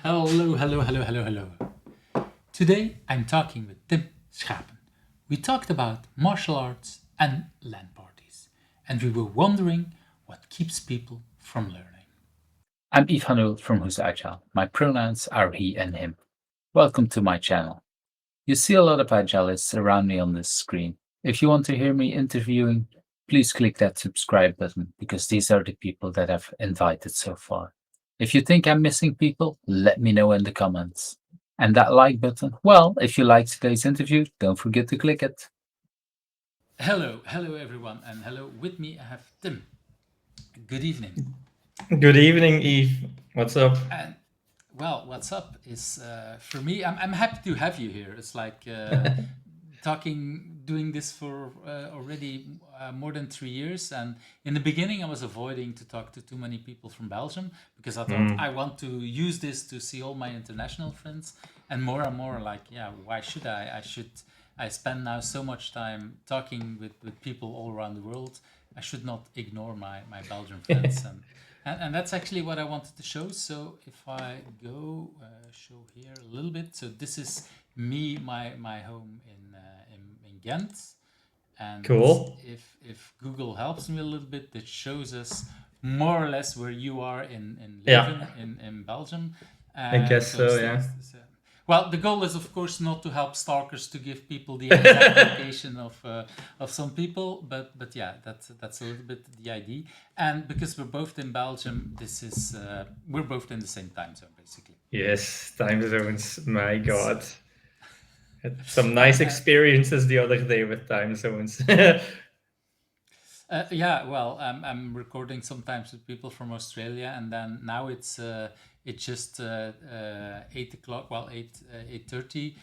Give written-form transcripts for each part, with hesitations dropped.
Hello, hello, hello, hello, hello. Today I'm talking with Tim Schraepen. We talked about martial arts and LAN parties, and we were wondering what keeps people from learning. I'm Ivanul from Who's Agile. My pronouns are he and him. Welcome to my channel. You see a lot of agilists around me on this screen. If you want to hear me interviewing, please click that subscribe button because these are the people that I've invited so far. If you think I'm missing people, let me know in the comments. And that like button, well, if you liked today's interview, don't forget to click it. Hello, hello everyone, and hello with me I have Tim. Good evening. Good evening, Eve. What's up? And well, what's up is for me, I'm happy to have you here. It's like doing this for already more than 3 years. And in the beginning, I was avoiding to talk to too many people from Belgium because I thought I want to use this to see all my international friends. And more like, yeah, why should I? I spend now so much time talking with people all around the world. I should not ignore my Belgian friends. And that's actually what I wanted to show. So if I go show here a little bit, so this is me, my home in Ghent, and Cool. if Google helps me a little bit, it shows us more or less where you are in Yeah, Leuven in Belgium. I guess So so, yeah. well, the goal is of course not to help stalkers to give people the exact location of some people, but yeah, that's a little bit the idea. And because we're both in Belgium, this is we're both in the same time zone basically. Yes, time zones. My So, God. Had some nice and experiences the other day with time zones. yeah, well, I'm recording sometimes with people from Australia, and then now it's just 8 o'clock. Well, 8:30.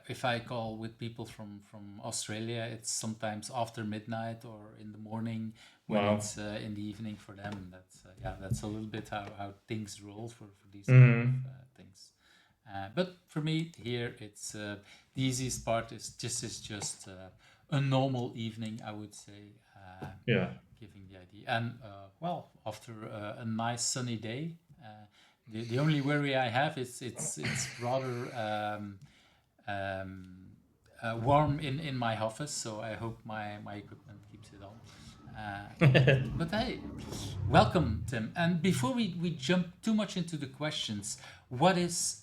If I call with people from Australia, it's sometimes after midnight or in the morning when Wow. it's in the evening for them. That's yeah, that's a little bit how things roll for these kind of Mm, things. But for me here, it's the easiest part is just a normal evening, I would say, yeah. giving the idea. And well, after a nice sunny day, the only worry I have is it's rather um, warm in my office, so I hope my equipment keeps it on. But hey, welcome, Tim. And before we jump too much into the questions, what is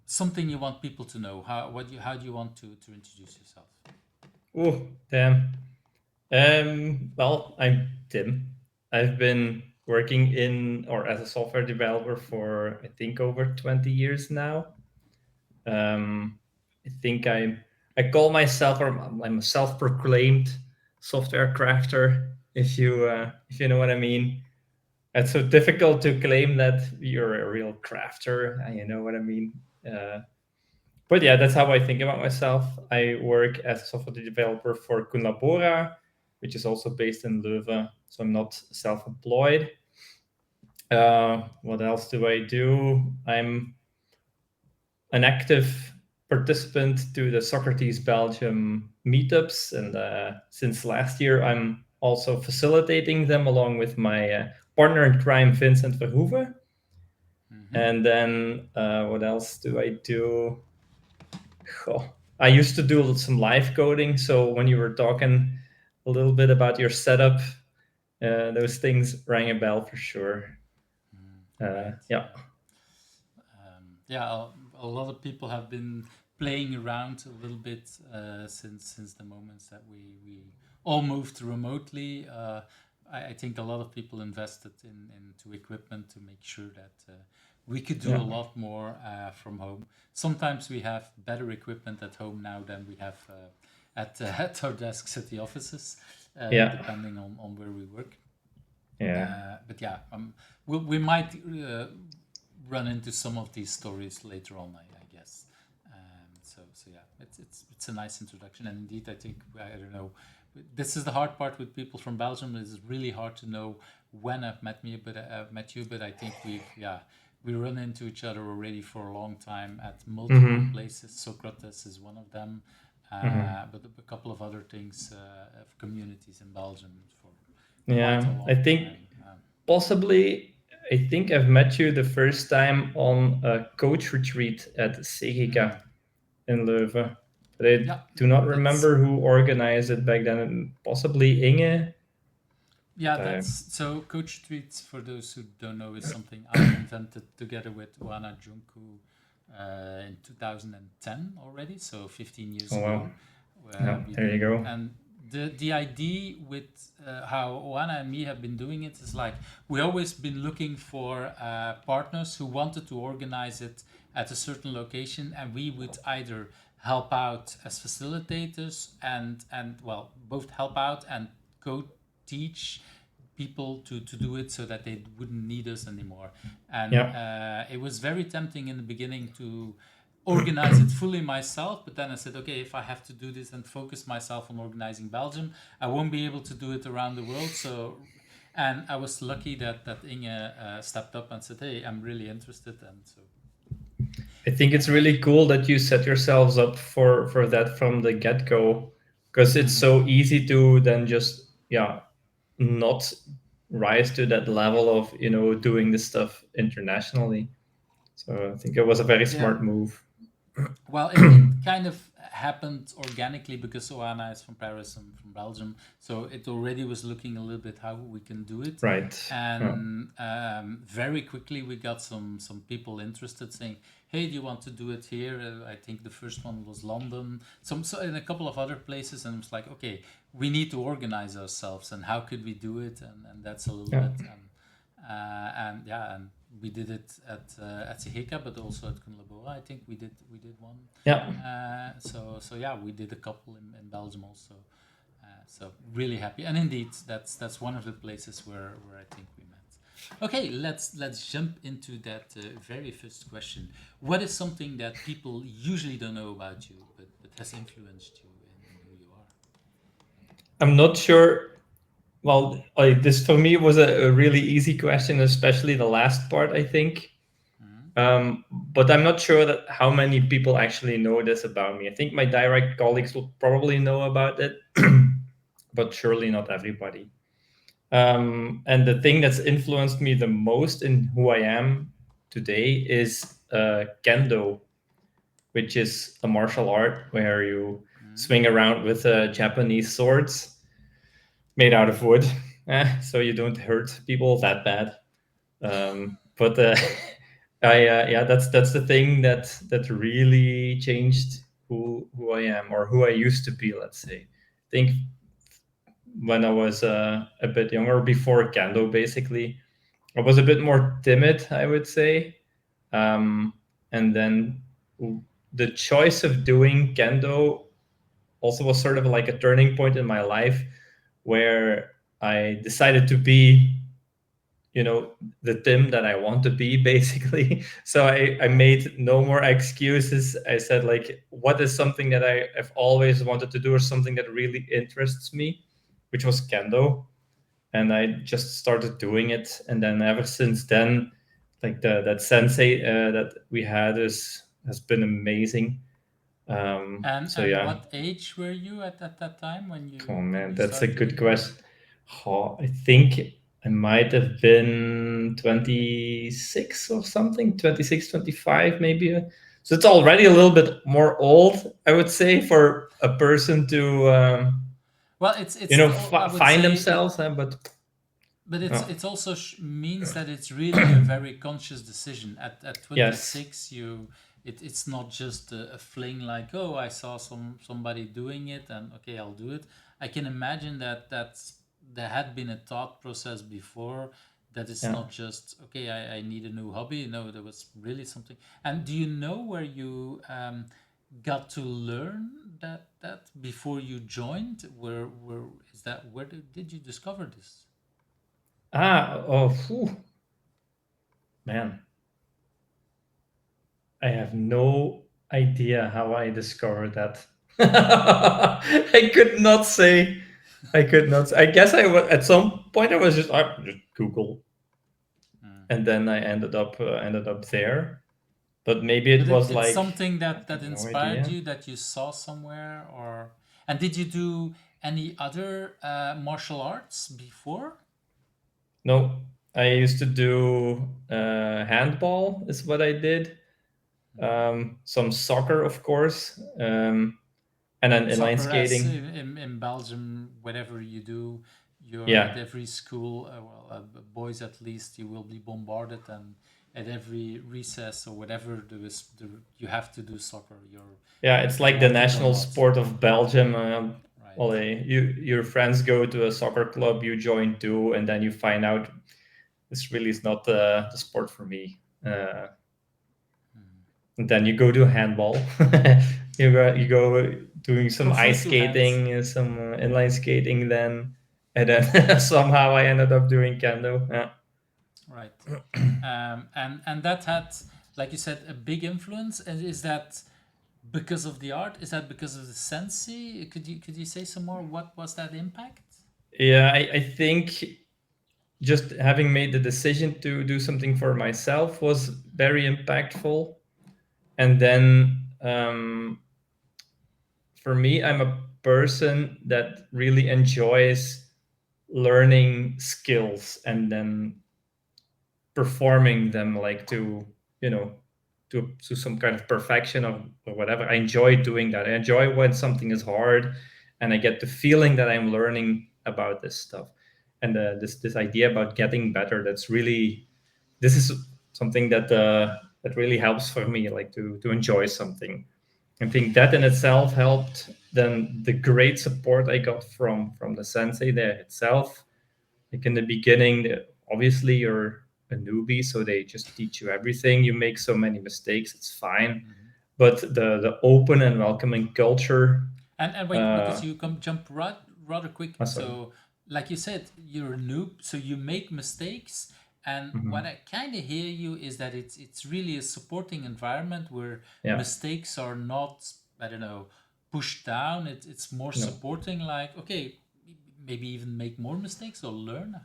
something you want people to know? How do you want to introduce yourself? Oh, damn. Well, I'm Tim. I've been working in or as a software developer for I think over 20 years now. I think I call myself or I'm a self-proclaimed software crafter. If you know what I mean. It's so difficult to claim that you're a real crafter. You know what I mean. Uh, but yeah, that's how I think about myself. I work as a software developer for Kunlabora, which is also based in Leuven. So I'm not self-employed. What else do I do? I'm an active participant to the Socrates Belgium meetups, and since last year, I'm also facilitating them along with my partner in crime, Vincent Verhoeven. Mm-hmm. And then what else do I do? Oh, I used to do some live coding. So when you were talking a little bit about your setup, those things rang a bell for sure. Right. Yeah. Yeah, a lot of people have been playing around a little bit since the moments that we all moved remotely. I think a lot of people invested into equipment to make sure that we could do a Yeah. lot more from home. Sometimes we have better equipment at home now than we have at our desks at the offices, Yeah. depending on where we work. Yeah. But yeah, we might run into some of these stories later on, I guess. So yeah, it's a nice introduction, and indeed, I think I don't know. This is the hard part with people from Belgium. It's really hard to know when I've met you, but I think we run into each other already for a long time at multiple Mm-hmm. places. Socrates is one of them, Mm-hmm. but a couple of other things of communities in Belgium for quite a Yeah. I long think time. possibly I think I've met you the first time on a CoachRetreat at Cegeka in Leuven. But I do not remember who organized it back then. Possibly Inge. Yeah, so CoachRetreat, for those who don't know, is something I invented together with Oana Junku in 2010 already, so 15 years ago. Yeah, there you go. And the idea with how Oana and me have been doing it is like we always been looking for partners who wanted to organize it at a certain location, and we would either help out as facilitators and well, both help out and teach people to do it so that they wouldn't need us anymore. And it was very tempting in the beginning to organize it fully myself, but then I said, okay, if I have to do this and focus myself on organizing Belgium, I won't be able to do it around the world. So, and I was lucky that Inge stepped up and said, hey, I'm really interested. And so I think it's really cool that you set yourselves up for that from the get-go, because it's so easy to then just not rise to that level of doing this stuff internationally. So I think it was a very smart move. Well, it kind of happened organically because Oana is from Paris and from Belgium, so it already was looking a little bit how we can do it. Right. And very quickly we got some people interested, saying, "Hey, do you want to do it here?" I think the first one was London, so in a couple of other places, and it was like, okay, we need to organize ourselves, and how could we do it? And that's a little bit. And we did it at Cegeka, but also at Kunlaboa. I think we did one. Yeah. So yeah, we did a couple in Belgium also. So really happy, and indeed, that's one of the places where I think we met. Okay, let's jump into that very first question. What is something that people usually don't know about you, but has influenced you in who you are? I'm not sure. Well, this for me was a really easy question, especially the last part, I think. But I'm not sure that how many people actually know this about me. I think my direct colleagues will probably know about it, but surely not everybody. And the thing that's influenced me the most in who I am today is kendo, which is a martial art where you swing around with Japanese swords made out of wood, so you don't hurt people that bad. But that's the thing that really changed who I am, or who I used to be. Let's say, I think when I was a bit younger, before kendo, basically, I was a bit more timid, I would say. And then the choice of doing kendo also was sort of like a turning point in my life, where I decided to be, the Tim that I want to be, basically. So I made no more excuses. I said, like, what is something that I've always wanted to do, or something that really interests me, which was kendo. And I just started doing it. And then ever since then, like that sensei that we had has been amazing. What age were you at that time when you? Oh man, that's a good question. I think I might have been 26 or something, 26, 25 maybe. So it's already a little bit more old, I would say, for a person to well, it's find themselves. But it's also means that it's really a very conscious decision. At 26, it's not just a fling, like, oh, I saw somebody doing it and okay, I'll do it. I can imagine that there had been a thought process before, that it's not just okay, I need a new hobby. No, there was really something. And do you know where you got to learn that before you joined? Where did you discover this? Man, I have no idea how I discovered that. I could not say. I guess I was at some point. I was just Google, and then I ended up there. But maybe it was like something that inspired you, that you saw somewhere, or and did you do any other martial arts before? No, I used to do handball is what I did. Some soccer, of course, and then inline Soccer, as skating. in Belgium, whatever you do, you're at Yeah, every school, boys at least, you will be bombarded, and at every recess or whatever you have to do soccer. yeah, it's You like the have to do a national lot, sport of Belgium. right? Well, your friends go to a soccer club, you join too, and then you find out this really is not the sport for me. And then you go to handball. You go doing some From ice foot to hands, skating, some inline skating, then and then somehow I ended up doing kendo. Yeah. right? And that had, like you said, a big influence. And is that because of the art? Is that because of the sensei? Could you say some more? What was that impact? Yeah, I think just having made the decision to do something for myself was very impactful. And then for me, I'm a person that really enjoys learning skills and then performing them like to, you know, to some kind of perfection of or whatever. I enjoy doing that. I enjoy when something is hard and I get the feeling that I'm learning about this stuff. And this idea about getting better, that's really, this is something that really helps for me, like to enjoy something. I think that in itself helped. Then the great support I got from the sensei there itself. Like in the beginning, obviously you're a newbie, so they just teach you everything. You make so many mistakes, it's fine. But the open and welcoming culture. And wait, Uh, because you come jump rather quick. Sorry. So, like you said, you're a noob, so you make mistakes. And what Mhm. I kind of hear you is that it's really a supporting environment where Yeah. mistakes are not, I don't know, pushed down. It's more No. supporting. Like, okay, maybe even make more mistakes or learn.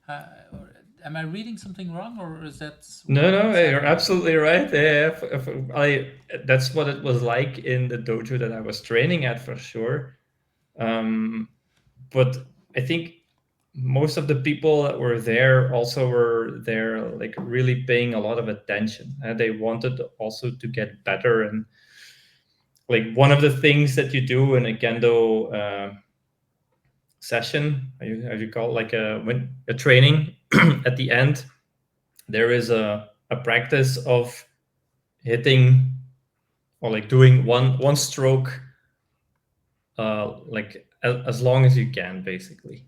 Or, am I reading something wrong, or is that No, no, what's you're happening? absolutely right. Yeah, that's what it was like in the dojo that I was training at for sure. But I think most of the people that were there also were there like really paying a lot of attention, and they wanted also to get better. And like one of the things that you do in a kendo session, how you call it, like when a training at the end, there is a practice of hitting or like doing one stroke like as long as you can, basically.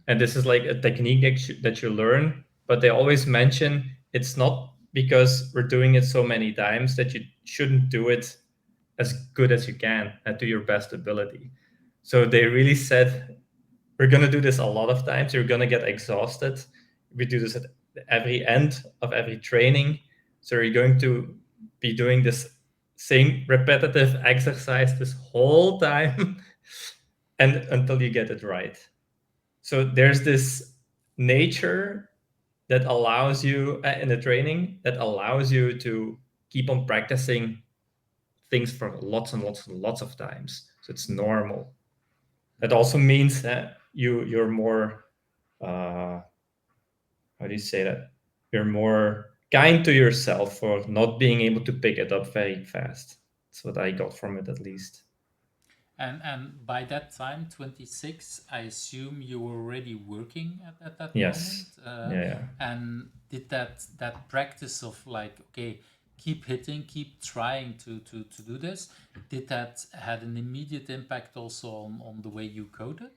And this is like a technique that you learn, but they always mention it's not because we're doing it so many times that you shouldn't do it as good as you can and to your best ability. So they really said we're going to do this a lot of times, you're going to get exhausted. We do this at every end of every training, so you're going to be doing this same repetitive exercise this whole time and until you get it right. So there's this nature that allows you in the training that allows you to keep on practicing things for lots and lots and lots of times. So it's normal. That also means that you're more how do you say that? You're more kind to yourself for not being able to pick it up very fast. That's what I got from it, at least. And by that time, 26, I assume you were already working at that moment. Yes. Yeah. And did that practice of like, okay, keep hitting, keep trying to do this, did that had an immediate impact also on the way you coded?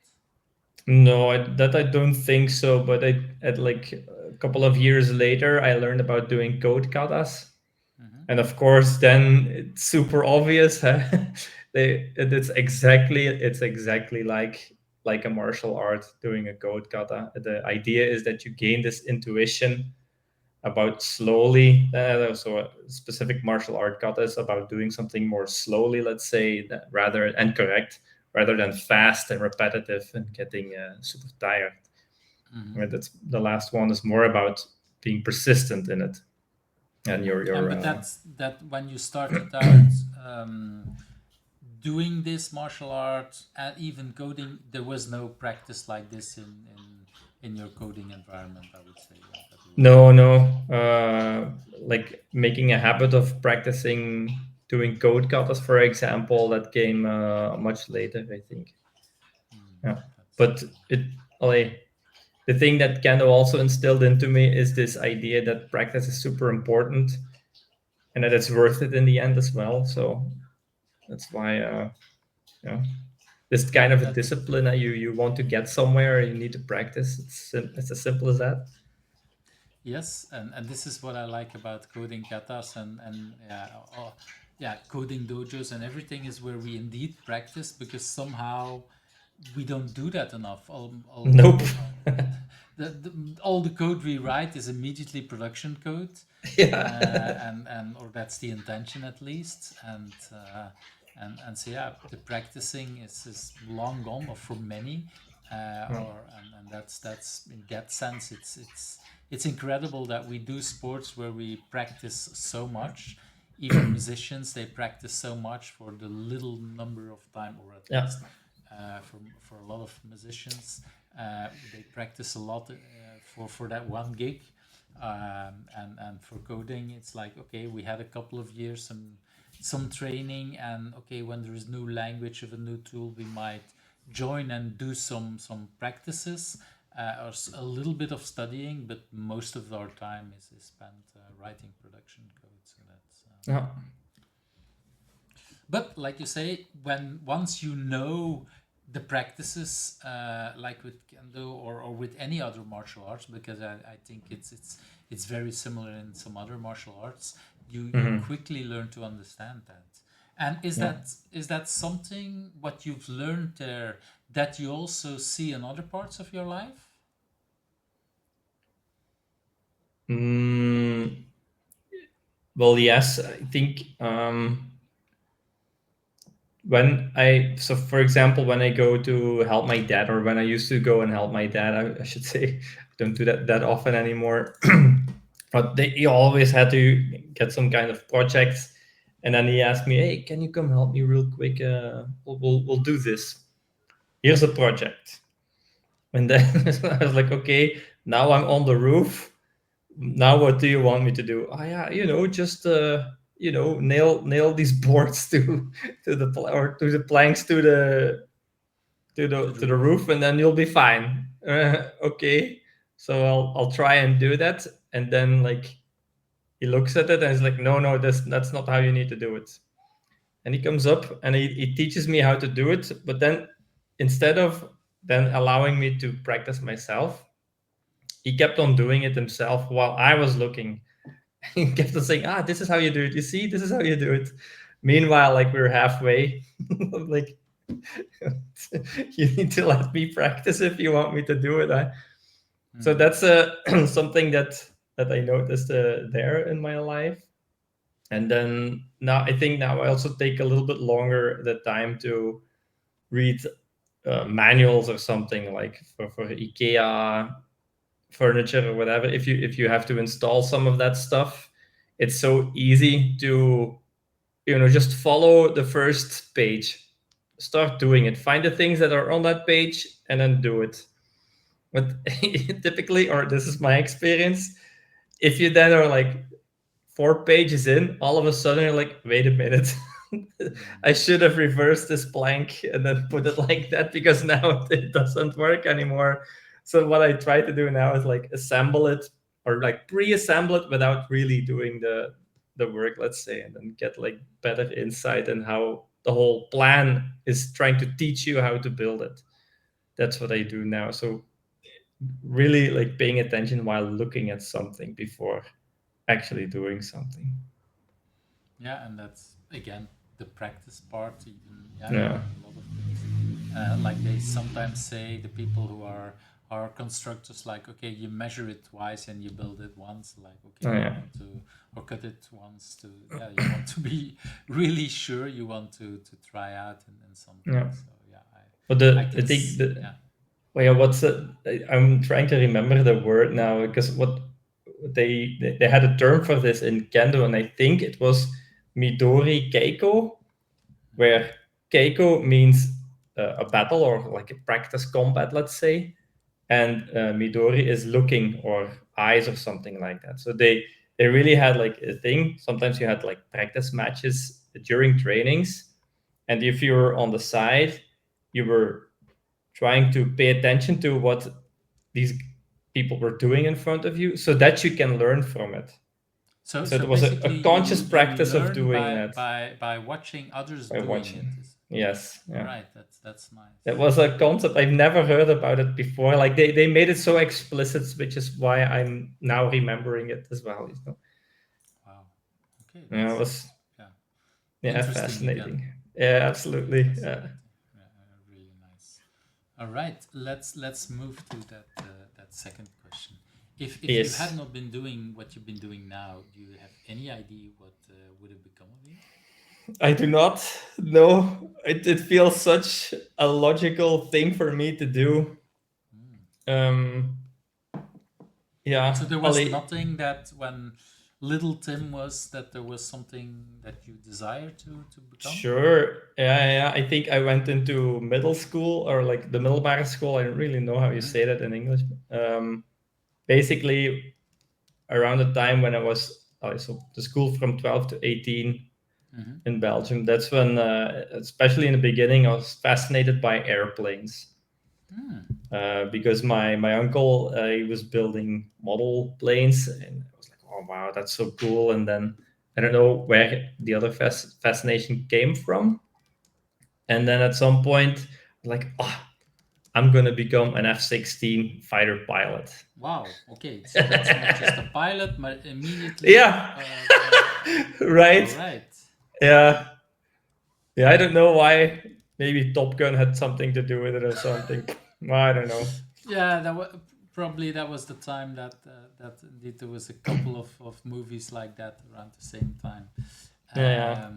No, that I don't think so. But I, at like a couple of years later, I learned about doing code katas, and of course, then it's super obvious. Huh? It's exactly like a martial art doing a code kata. The idea is that you gain this intuition about slowly. So a specific martial art kata is about doing something more slowly, let's say, that rather and correct, rather than fast and repetitive and getting super tired. Right? That's the last one is more about being persistent in it, and And your but that when you started out doing this martial art and even coding, there was no practice like this in your coding environment, I would say. Yeah, that will- No. Like making a habit of practicing doing code katas, for example, that came much later, I think. Yeah, but the thing that Kendo also instilled into me is this idea that practice is super important and that it's worth it in the end as well. So that's why, this kind of a discipline that you want to get somewhere, you need to practice. It's as simple as that. Yes, and this is what I like about coding katas and coding dojos and everything is where we indeed practice, because somehow we don't do that enough. Nope. All the code we write is immediately production code, Yeah. and or that's the intention at least, and so yeah, the practicing is long gone, or for many, and that's in that sense, it's incredible that we do sports where we practice so much. Even musicians, they practice so much for the little number of time, or at least for a lot of musicians, they practice a lot for that one gig. And for coding, it's like, okay, we had a couple of years some training, and okay, when there is new language of a new tool, we might join and do some practices, or a little bit of studying, but most of our time is spent writing production code. So that's But like you say, once you know the practices, like with kendo or with any other martial arts, because I think it's very similar in some other martial arts, you quickly learn to understand that. And is that something what you've learned there that you also see in other parts of your life? Well, yes, I think for example, when I go to help my dad, or when I used to go and help my dad, I should say, I don't do that often anymore. But he always had to get some kind of projects, and then he asked me, "Hey, can you come help me real quick? We'll do this. Here's a project." And then I was like, "Okay, now I'm on the roof. Now what do you want me to do?" "Oh yeah, just nail these boards to the or to the planks to the roof, and then you'll be fine." Okay, so I'll try and do that, and then like he looks at it and he's like, "No, that's not how you need to do it." And he comes up and he teaches me how to do it, but then instead of then allowing me to practice myself, he kept on doing it himself while I was looking. He kept on saying, "This is how you do it. You see, this is how you do it." Meanwhile, like we're halfway. Like, you need to let me practice if you want me to do it. So that's something that I noticed there in my life. And then now I also take a little bit longer the time to read manuals or something, like for IKEA furniture or whatever. If you have to install some of that stuff, it's so easy to just follow the first page, start doing it, find the things that are on that page, and then do it. But typically, or this is my experience, if you then are like 4 pages in, all of a sudden you're like, wait a minute, I should have reversed this plank and then put it like that, because now it doesn't work anymore. So what I try to do now is like assemble it, or like pre-assemble it without really doing the work, let's say, and then get like better insight in how the whole plan is trying to teach you how to build it. That's what I do now. So really like paying attention while looking at something before actually doing something. Yeah, and that's again the practice part. Even Yeah. in a lot of things, like they sometimes say, the people who are constructors, like, okay, you measure it twice and you build it once. Like, okay, you want to, or cut it once to, you want to be really sure. You want to try out and something. Yeah. So yeah, But I think well, yeah, I'm trying to remember the word now, because what they had a term for this in Kendo, and I think it was Midori Keiko, where Keiko means a battle, or like a practice combat, let's say. and Midori is looking or eyes or something like that. So they really had like a thing. Sometimes you had like practice matches during trainings, and if you were on the side, you were trying to pay attention to what these people were doing in front of you, so that you can learn from it. So it was basically, a conscious you practice of learn doing that by watching others by doing it. watching. Yes, yeah. Right, that's nice. That was a concept I've never heard about it before. Like they made it so explicit, which is why I'm now remembering it as well. Wow. Okay. Yeah, it was Interesting fascinating. Again. Yeah, absolutely. Yeah. Really nice. All right, let's move to that second question. If Yes. you had not been doing what you've been doing now, do you have any idea what would have become of you? I do not know. It feels such a logical thing for me to do. Yeah. So there was nothing that when little Tim was that there was something that you desired to become? Sure. Yeah. I think I went into middle school or like the middelbare school. I don't really know how you say that in English. Basically, around the time when I was so the school from 12 to 18 in Belgium. That's when, especially in the beginning, I was fascinated by airplanes. Because my uncle he was building model planes, and I was like, oh wow, that's so cool. And then I don't know where the other fascination came from. And then at some point, like, I'm gonna become an F-16 fighter pilot. Wow. Okay, so that's not just a pilot, but immediately. Yeah. Right. All right. Yeah. Yeah. I don't know why. Maybe Top Gun had something to do with it or something. I don't know. Yeah, that was probably the time that indeed there was a couple of movies like that around the same time. Yeah.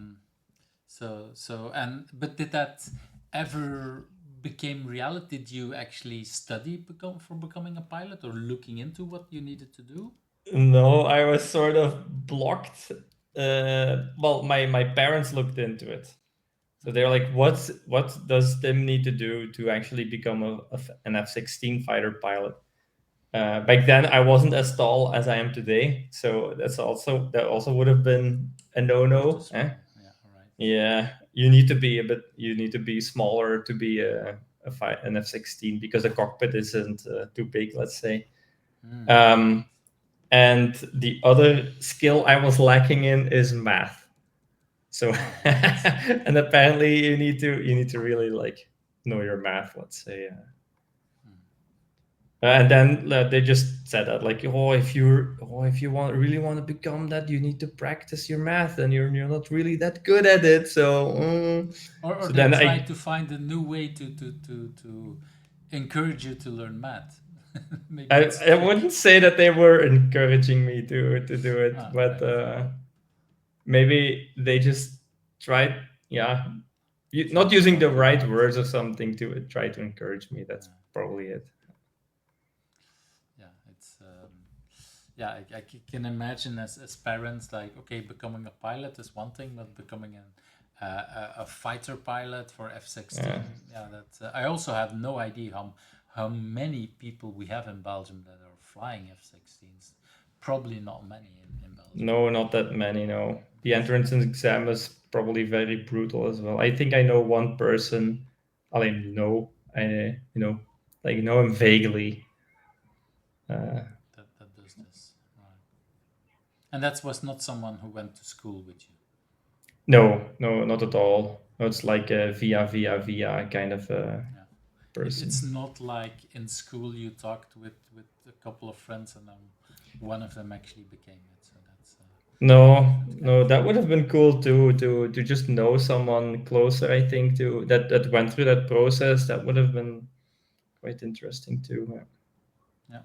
But did that ever became reality? Did you actually study for becoming a pilot or looking into what you needed to do? No, I was sort of blocked. Well, my parents looked into it. So they're like, what does Tim need to do to actually become an F-16 fighter pilot? Back then, I wasn't as tall as I am today, so that also would have been a no-no. Yeah, all right. Yeah, you need to be smaller to be an F-16 because the cockpit isn't too big, let's say. And the other skill I was lacking in is math. So, and apparently you need to really like know your math, let's say. And then they just said that like, if you really want to become that, you need to practice your math, and you're not really that good at it. So, or so they then tried to find a new way to encourage you to learn math. I wouldn't say that they were encouraging me to do it, but right. maybe they just tried, not using the right words or something to try to encourage me. That's probably it. Yeah, it's I can imagine as parents, like, okay, becoming a pilot is one thing, but becoming a fighter pilot for F-16, that's I also have no idea how many people we have in Belgium that are flying F-16s. Probably not many in Belgium. No, not that many. No, the entrance exam is probably very brutal as well. I think I know one person. I know him vaguely. That does this, right? And that was not someone who went to school with you. No, not at all. No, it's like a via kind of person. It's not like in school you talked with a couple of friends and then one of them actually became it. So that's no, that would have been cool too, to just know someone closer. I think to that went through that process. That would have been quite interesting too. Yeah,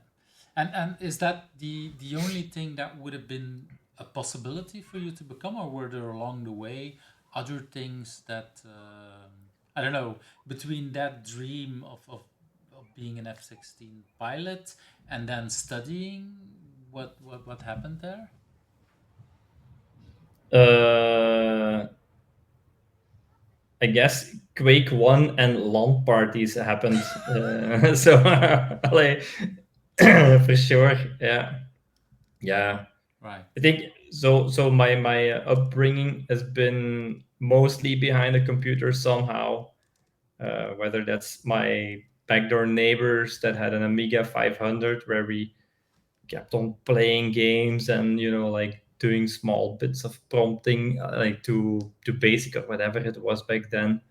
and is that the only thing that would have been a possibility for you to become, or were there along the way other things that I don't know, between that dream of being an F-16 pilot and then studying, what happened there? I guess Quake I and LAN parties happened. So like, for sure, yeah. Right. I think so. So my upbringing has been mostly behind a computer somehow. Whether that's my backdoor neighbors that had an Amiga 500 where we kept on playing games and like doing small bits of prompting, like to basic or whatever it was back then.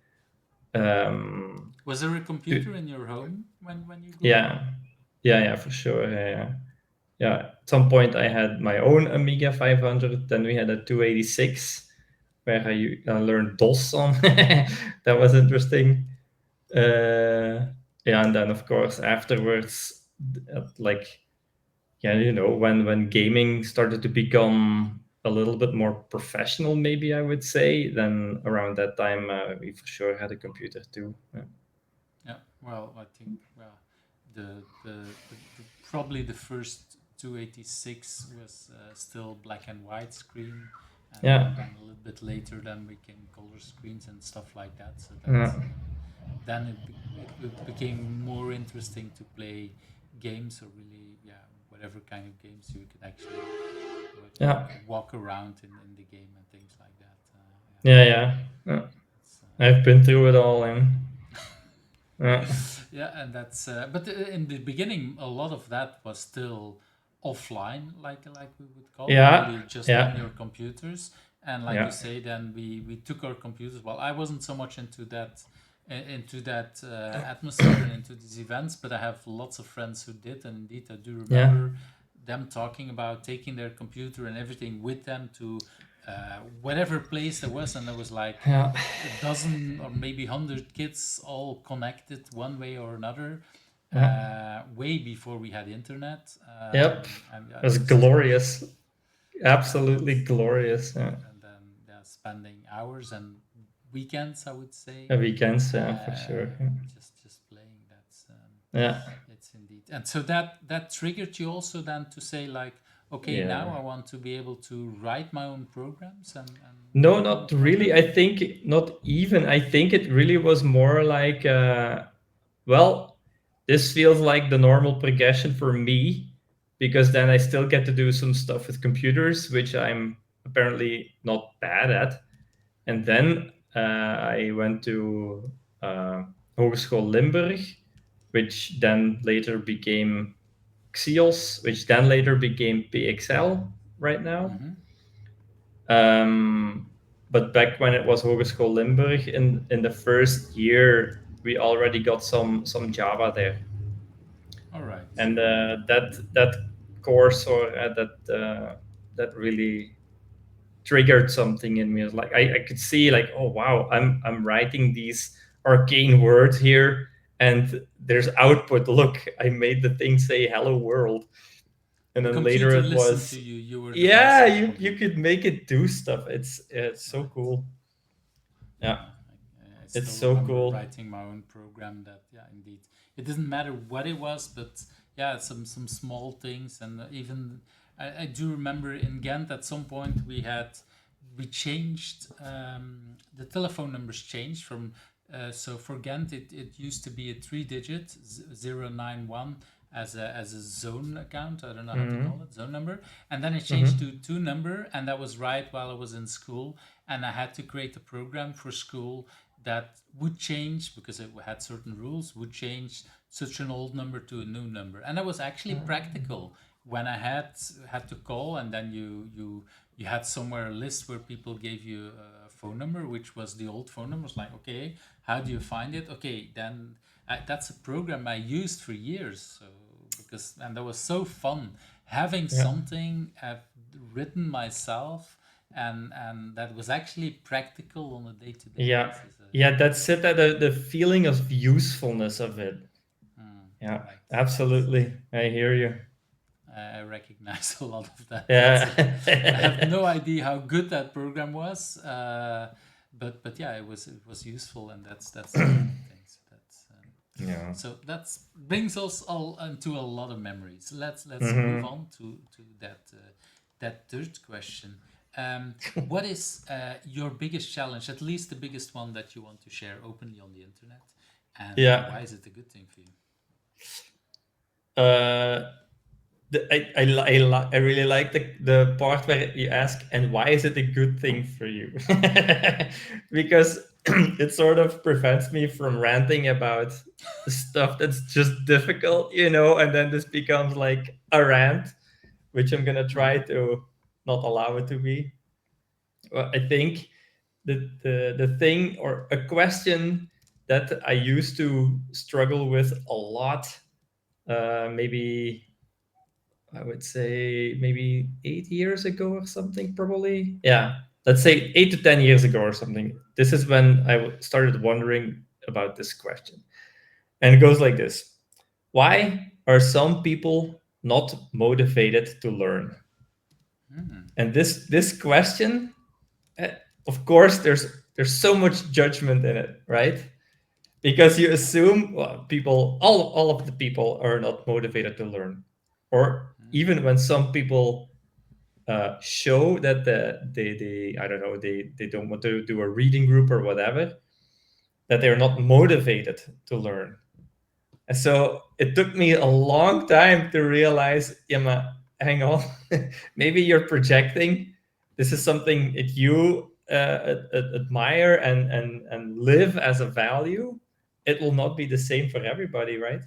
Was there a to- computer in your home when you grew up? yeah, yeah, for sure. Yeah. At some point, I had my own Amiga 500. Then we had a 286 where I learned DOS on. That was interesting. Yeah, and then of course afterwards, like when gaming started to become a little bit more professional, maybe I would say, then around that time we for sure had a computer too. Yeah. Well, I think probably the first 286 was still black and white screen, Yeah, and then a little bit later then became color screens and stuff like that. So yeah, that then it became more interesting to play games, or really, yeah, whatever kind of games you could actually yeah, walk around in the game and things like that. yeah. It's, I've been through it all, and yeah, yeah, and that's but in the beginning, a lot of that was still offline, like we would call it, yeah, really just on yeah, your computers. And like you yeah, say, then we took our computers. Well, I wasn't so much into that atmosphere and into these events, but I have lots of friends who did, and indeed I do yeah, remember them talking about taking their computer and everything with them to whatever place there was, and there was like yeah. a dozen or maybe 100 kids all connected one way or another, Yeah. way before we had internet. Yep. And yeah, It was it was glorious. yeah, Absolutely glorious. Yeah. and then yeah, spending hours and weekends, I would say, Weekends, yeah, for sure. just playing. That's Yeah. it's indeed, and so that triggered you also then to say like, okay, now Yeah. I want to be able to write my own programs and No, work on not really. content. I think not even. I think it really was more like, well, this feels like the normal progression for me because then I still get to do some stuff with computers, which I'm apparently not bad at. And then I went to Hogeschool Limburg, which then later became Xios, which then later became PXL right now. Mm-hmm. But back when it was Hogeschool Limburg, in the first year, we already got some Java there, All right. and that course or that really triggered something in me. It was like I could see like, oh wow, I'm writing these arcane words here, and there's output. Look, I made the thing say "Hello World," and The then later computer it listened to was, you. You were the voice yeah, of the you computer. could make it do stuff. It's so Right. cool. Yeah, Yeah, I it's still so remember cool. writing my own program. That yeah, indeed, it doesn't matter what it was, but yeah, some small things, and even I do remember in Ghent at some point we changed the telephone numbers changed from so for Ghent it used to be a 3-digit 091 as a zone account. I don't know how to Hmm. call it, zone number, and then it changed Hmm. to 2 number, and that was right while I was in school, and I had to create a program for school that would change because it had certain rules, would change such an old number to a new number, and that was actually practical when I had to call, and then you had somewhere a list where people gave you a phone number, which was the old phone number. It's like, okay, how do you find it? Okay, then that's a program I used for years. So because and that was so fun having Yeah, something I've written myself, and that was actually practical on a day-to-day yeah, basis. yeah. That's it. The feeling of usefulness of it. Yeah, Right. That's absolutely. I hear you. I recognize a lot of that. That's I have Yeah. no idea how good that program was, but yeah, it was useful, and that's the main thing. So that's Yeah. so that's brings us all into a lot of memories. Let's move Hmm. on to that that third question. What is your biggest challenge, at least the biggest one that you want to share openly on the internet, and why is it a good thing for you? I really like the part where you ask, and why is it a good thing for you? Because it sort of prevents me from ranting about stuff that's just difficult, and then this becomes like a rant, which I'm gonna try to not allow it to be. Well, I think the thing, or a question that I used to struggle with a lot, maybe I would say maybe 8 years ago or something, probably. Yeah, let's say 8 to 10 years ago or something. This is when I started wondering about this question. And it goes like this: why are some people not motivated to learn? And this question, of course, there's so much judgment in it, right? Because you assume, well, all of the people are not motivated to learn, or even when some people show that they I don't know, they don't want to do a reading group or whatever, that they're not motivated to learn. And so it took me a long time to realize, hang on, maybe you're projecting. This is something that you admire and live as a value. It will not be the same for everybody, right?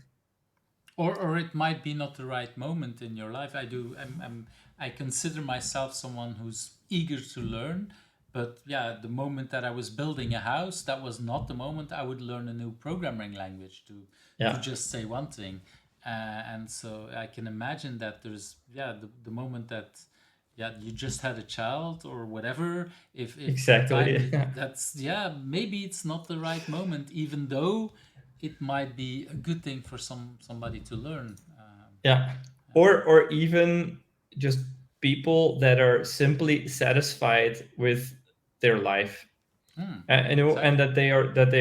Or it might be not the right moment in your life. I consider myself someone who's eager to learn, but yeah, the moment that I was building a house, that was not the moment I would learn a new programming language, to just say one thing. And so I can imagine that there's the moment that you just had a child or whatever. If Exactly. that's maybe it's not the right moment, even though it might be a good thing for somebody to learn. Or even just people that are simply satisfied with their life, Exactly. and that they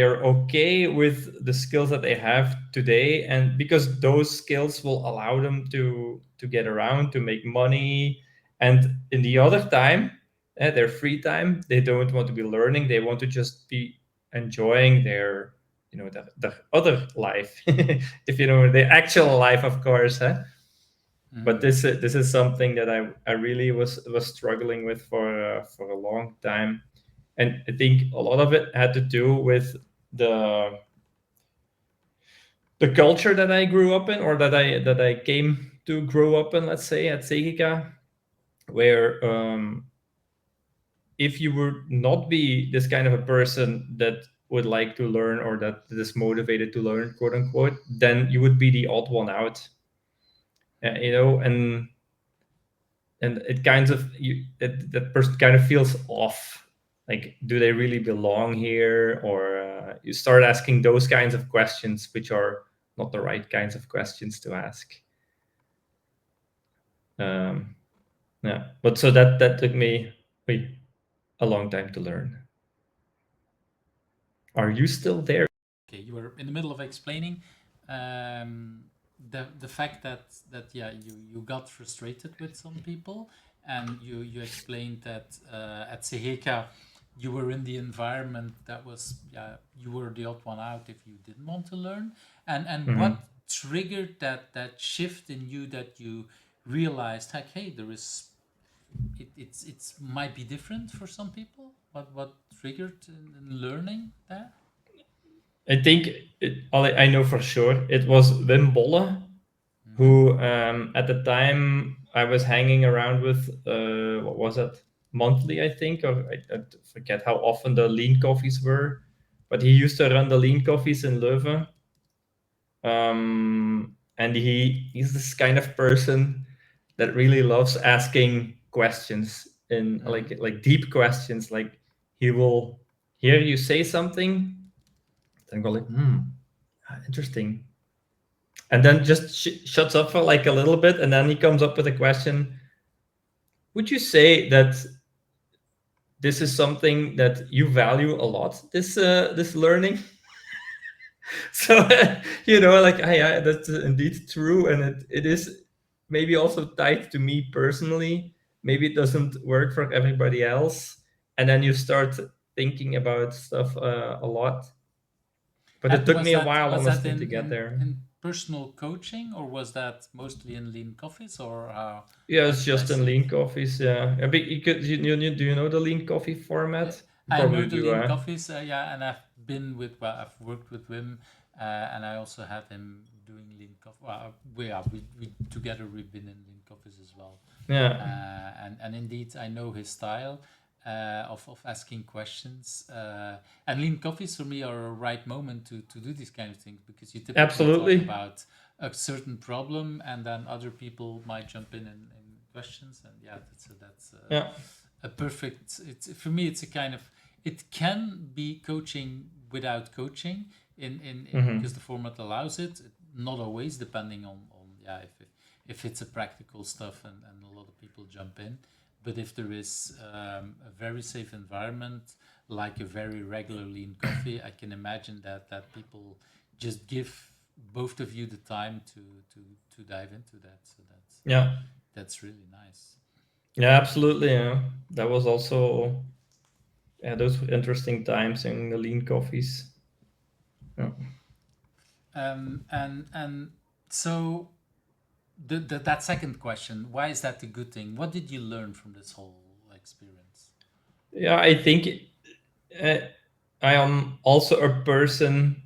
are okay with the skills that they have today, and because those skills will allow them to get around, to make money, and in the other time, their free time, they don't want to be learning. They want to just be enjoying their the other life, if you know, the actual life, of course. But this is something that I really was struggling with for a long time, and I think a lot of it had to do with the culture that I grew up in, or that I came to grow up in. Let's say at Cegeka, where if you would not be this kind of a person that would like to learn, or that is motivated to learn, quote unquote, then you would be the odd one out. And it kind of that person kind of feels off. Like, do they really belong here? Or you start asking those kinds of questions, which are not the right kinds of questions to ask. But so that took me a long time to learn. Are you still there? Okay, you were in the middle of explaining the fact that you got frustrated with some people, and you explained that at Cegeka you were in the environment that was you were the odd one out if you didn't want to learn, and what triggered that shift in you, that you realized, like, hey, there is it's might be different for some people. What triggered in learning that? I think I know for sure it was Wim Bolle, who at the time I was hanging around with, what was it, monthly, I think, or I forget how often the lean coffees were, but he used to run the lean coffees in Leuven. And he's this kind of person that really loves asking questions, in like deep questions. Like, he will hear you say something, then go like, interesting, and then just shuts up for like a little bit, and then he comes up with a question. Would you say that this is something that you value a lot, this learning? So like, that's indeed true, and it is maybe also tied to me personally. maybe it doesn't work for everybody else, and then you start thinking about stuff a lot. But it took me a while, honestly, to get there. in personal coaching, or was that mostly in lean coffees, or Yeah, how it's should I just in say lean it? coffees. Yeah, do you know the lean coffee format? You I know probably the do. lean coffees, yeah, and I've worked with Wim, and I also had him doing lean coffee. Well, we together we've been in lean coffees as well, Yeah, and indeed I know his style of asking questions. And lean coffees for me are a right moment to do these kind of things, because you typically talk absolutely. about a certain problem, and then other people might jump in questions, and yeah, that's Yeah. a perfect. It's for me. It's a kind of, it can be coaching without coaching in Hmm. because the format allows it. Not always, depending on yeah, if it's a practical stuff, and a lot of people jump in. But if there is a very safe environment, like a very regular lean coffee, I can imagine that people just give both of you the time to dive into that. So Yeah. that's really nice. Yeah, absolutely. Yeah. That was also, yeah, those were interesting times in the lean coffees. Yeah. And so that second question, why is that a good thing? What did you learn from this whole experience? Yeah, I think uh, I am also a person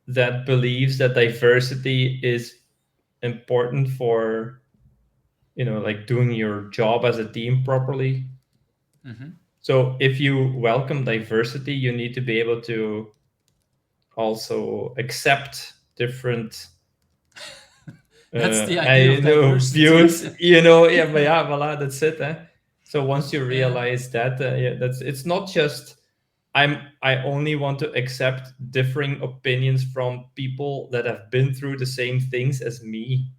that believes that diversity is important for, like doing your job as a team properly. Mm-hmm. So if you welcome diversity, you need to be able to also accept different That's the idea I of know diversity. views, yeah, but yeah, voila, that's it. So once you Yeah. realize that, yeah, it's not just I only want to accept differing opinions from people that have been through the same things as me,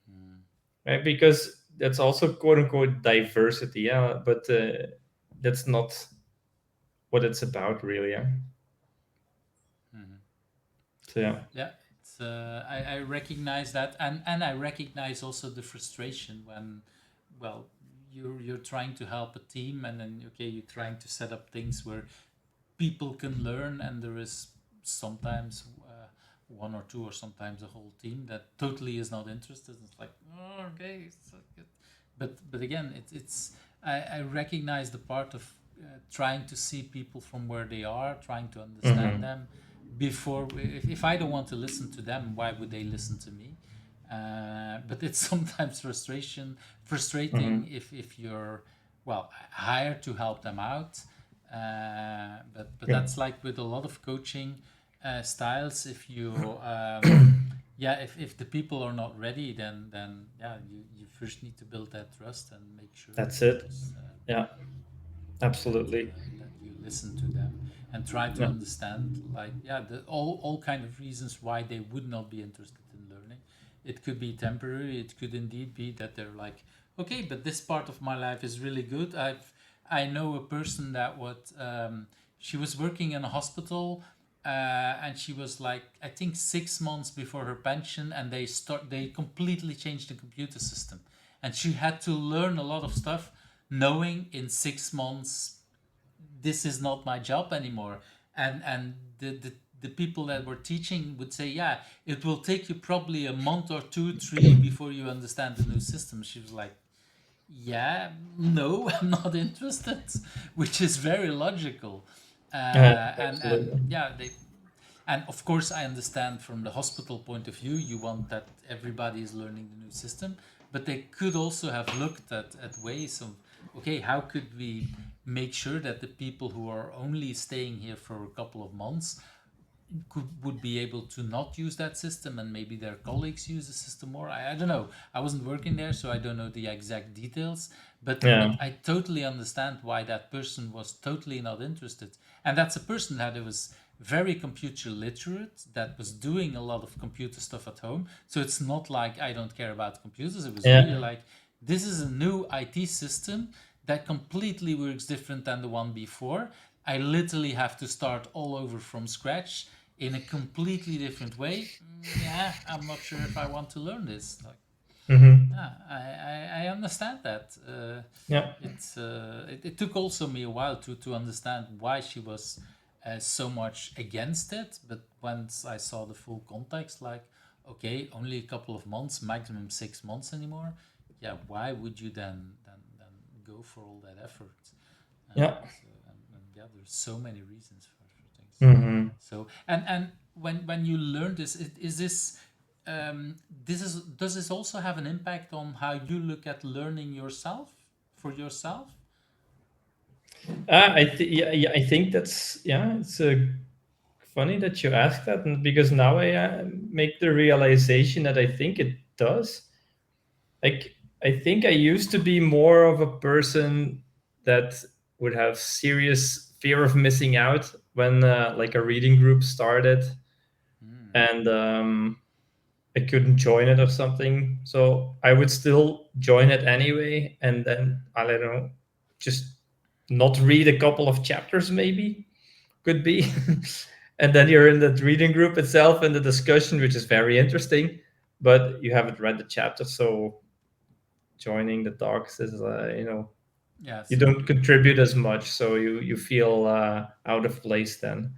Mm, right? Because that's also quote unquote diversity, yeah, but that's not what it's about, really. Yeah. mhm. So yeah. Yeah, I recognize that, and I recognize also the frustration when, well, you're trying to help a team, and then okay, you're trying to set up things where people can learn, and there is sometimes one or two, or sometimes a whole team that totally is not interested. It's like, oh, okay, so good. But again, it's I recognize the part of trying to see people from where they are, trying to understand Hmm. them before. If I don't want to listen to them, why would they listen to me? But it's sometimes Hmm. frustrating if you're, well, hired to help them out, but Yeah. that's like with a lot of coaching styles. If you yeah, if the people are not ready, then yeah, you first need to build that trust and make sure That's that it. there's Yeah, absolutely. that you listen to them and try to Yeah. understand, like, yeah, all kind of reasons why they would not be interested in learning. It could be temporary. It could indeed be that they're like, okay, but this part of my life is really good. I know a person that she was working in a hospital, and she was like, I think 6 months before her pension, and they completely changed the computer system, and she had to learn a lot of stuff, knowing in 6 months this is not my job anymore. And the people that were teaching would say, yeah, it will take you probably a month or two, three before you understand the new system. She was like, yeah, no, I'm not interested, which is very logical. And Absolutely. yeah, they, and of course I understand from the hospital point of view, you want that everybody is learning the new system, but they could also have looked at ways of, okay, how could we make sure that the people who are only staying here for a couple of months would be able to not use that system, and maybe their colleagues use the system more. I don't know, I wasn't working there, so I don't know the exact details, but Yeah. I totally understand why that person was totally not interested. And that's a person that was very computer literate, that was doing a lot of computer stuff at home. So it's not like I don't care about computers. It was really Yeah. like, this is a new IT system that completely works different than the one before. I literally have to start all over from scratch in a completely different way. Yeah, I'm not sure if I want to learn this. Like, Yeah, I understand that. Yeah. It took also me a while to understand why she was so much against it. But once I saw the full context, like, okay, only a couple of months, maximum 6 months anymore. Yeah, why would you then go for all that effort? Yeah. And yeah, there's so many reasons for things. Hmm. So and when you learn this, is this does this also have an impact on how you look at learning yourself for yourself? Yeah, I think that's, yeah, it's funny that you ask that, and because now I make the realization that I think it does. Like, I think I used to be more of a person that would have serious fear of missing out when like a reading group started, and I couldn't join it or something. So I would still join it anyway, and then I don't know, just not read a couple of chapters, maybe could be. And then you're in the reading group itself and the discussion, which is very interesting, but you haven't read the chapter, so joining the talks is, Yeah, you so don't contribute as much, so you feel out of place then.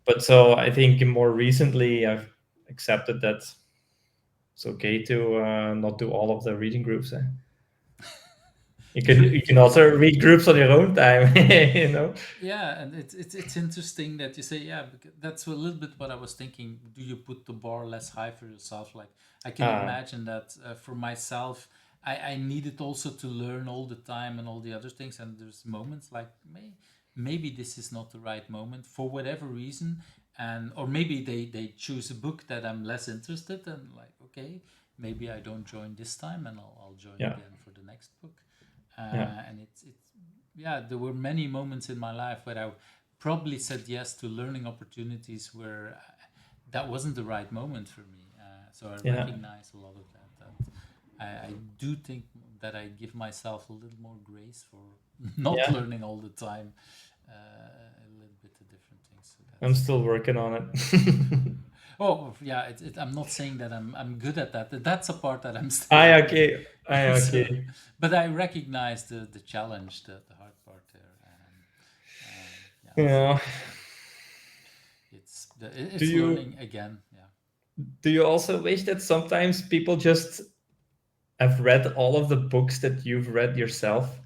But so I think more recently I've accepted that it's okay to not do all of the reading groups. You can also read groups on your own time, you know. yeah, and it's interesting that you say, yeah, because that's a little bit what I was thinking. Do you put the bar less high for yourself? Like, I can imagine that for myself, I needed also to learn all the time and all the other things, and there's moments like maybe this is not the right moment for whatever reason, and or maybe they choose a book that I'm less interested in, like, okay, maybe I don't join this time and I'll join Yeah. again for the next book. Yeah. And it's yeah, there were many moments in my life where I probably said yes to learning opportunities where that wasn't the right moment for me. So I Yeah. recognize a lot of that, and I do think that I give myself a little more grace for not Yeah. learning all the time, a little bit of different things. So I'm that's still working on it. oh yeah, I'm not saying that I'm good at that. That's a part that I'm still I learning. okay. I So, okay. but I recognize the challenge, the hard part there. Yeah, so Yeah. Do it's you learning again. Yeah. do you also wish that sometimes people just have read all of the books that you've read yourself?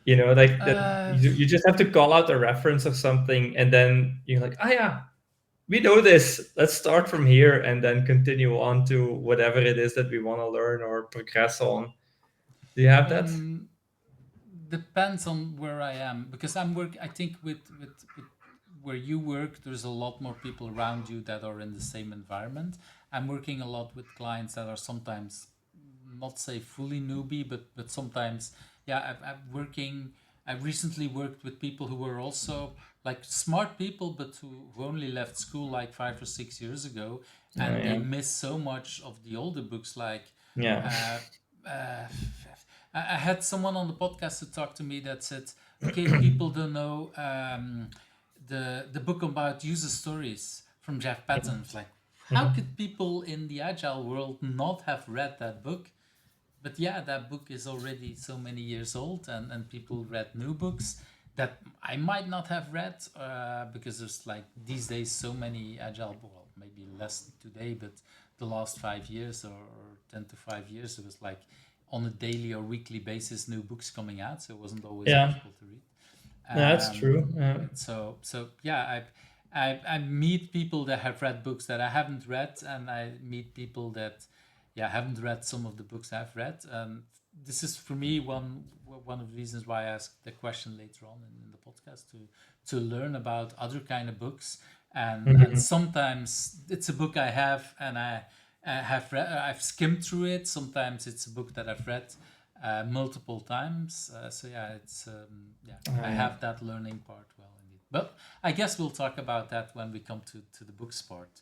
You know, like that Uh, you just have to call out a reference of something, and then you're like, oh yeah, we know this. Let's start from here and then continue on to whatever it is that we want to learn or progress on. Do you have that? Depends on where I am, because I'm work. I think with where you work, there's a lot more people around you that are in the same environment. I'm working a lot with clients that are sometimes not say fully newbie, but sometimes yeah. I'm working. I recently worked with people who were also like smart people, but who only left school like 5 or 6 years ago, and they Yeah. miss so much of the older books, like. Yeah. Uh, uh, I had someone on the podcast who talked to me that said, "Okay, people don't know the book about user stories from Jeff Patton." It's like, how Mhm. could people in the agile world not have read that book? But yeah, that book is already so many years old, and people read new books that I might not have read because there's like these days so many agile, well, maybe less today, but the last 5 years or 10 to 5 years, it was like on a daily or weekly basis new books coming out, so it wasn't always Yeah. possible to read. Yeah, that's true. So yeah, I meet people that have read books that I haven't read, and I meet people that yeah haven't read some of the books I've read. This is for me one of the reasons why I asked the question later on in the podcast to learn about other kind of books, and Mhm. sometimes it's a book I have and I have read, I've skimmed through it. Sometimes it's a book that I've read multiple times. So yeah, it's yeah, I Yeah. have that learning part well indeed. But I guess we'll talk about that when we come to the books part.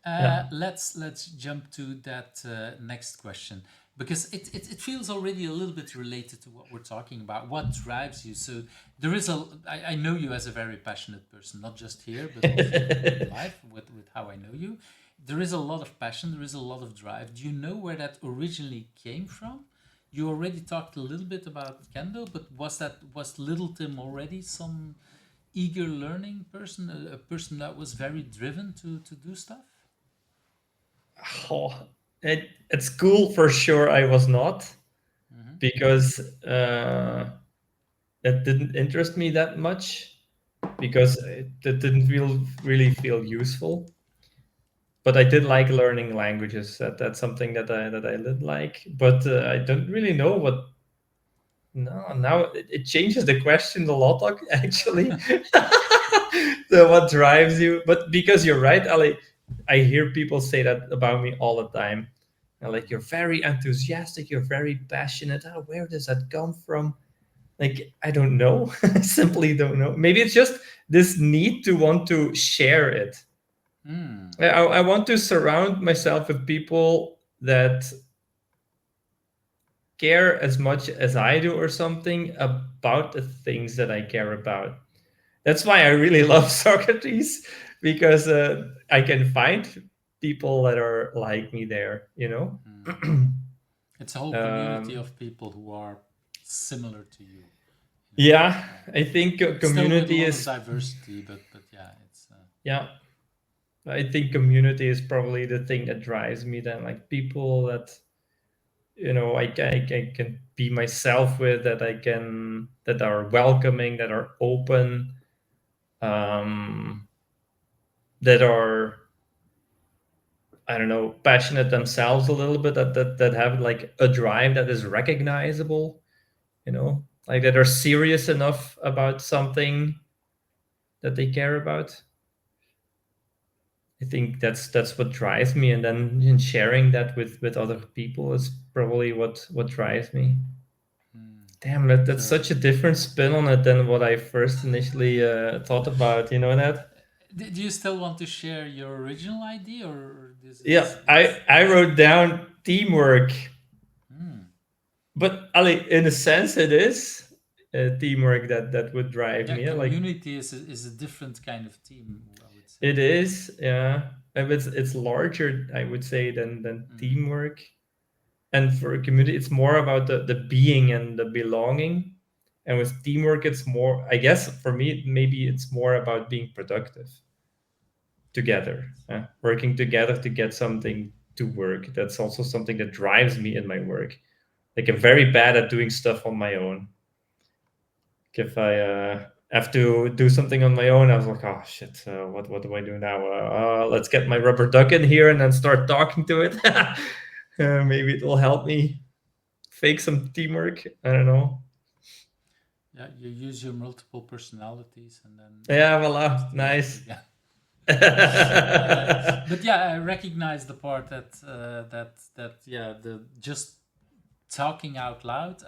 Yeah. Let's jump to that next question, because it feels already a little bit related to what we're talking about. What drives you? So there is I know you as a very passionate person, not just here but also in life with how I know you. there is a lot of passion, there is a lot of drive. Do you know where that originally came from? You already talked a little bit about Kendo, but was little Tim already some eager learning person, a person that was very driven to do stuff? Oh, at school, for sure, I was not, because it didn't interest me that much, because it didn't really feel useful. But I did like learning languages. That's something that I did like. But I don't really know what. No, now it changes the question a lot, actually. So what drives you? But because you're right, Ali, I hear people say that about me all the time. And like, you're very enthusiastic, you're very passionate. Oh, where does that come from? Like, I don't know. I simply don't know. Maybe it's just this need to want to share it. I want to surround myself with people that care as much as I do, or something, about the things that I care about. That's why I really love Socrates, because I can find people that are like me there, you know? It's a whole community of people who are similar to you. Yeah, I think community Still with a lot is. of diversity, but yeah, it's. Yeah, I think community is probably the thing that drives me then, like people that, I can be myself with, that are welcoming, that are open, that are, I don't know, passionate themselves a little bit, that have like a drive that is recognizable, like that are serious enough about something that they care about. I think that's what drives me, and then in sharing that with other people is probably what drives me. Damn, that's such a different spin on it than what I first initially thought about. You know that? Do you still want to share your original idea, or this is? Yeah, I wrote down teamwork, but Ali, in a sense, it is teamwork that would drive me. Like, community is a different kind of team, I would say. it is, yeah. And it's larger, I would say, than teamwork. And for a community, it's more about the being and the belonging. And with teamwork, it's more, I guess, for me, maybe it's more about being productive together, working together to get something to work. That's also something that drives me in my work. Like, I'm very bad at doing stuff on my own. If I have to do something on my own, I was like, oh shit, what do I do now? Let's get my rubber duck in here and then start talking to it. Maybe it will help me fake some teamwork. I don't know. Yeah, you use your multiple personalities and then. Yeah, voila, nice. But yeah, I recognize the part that yeah, the just talking out loud.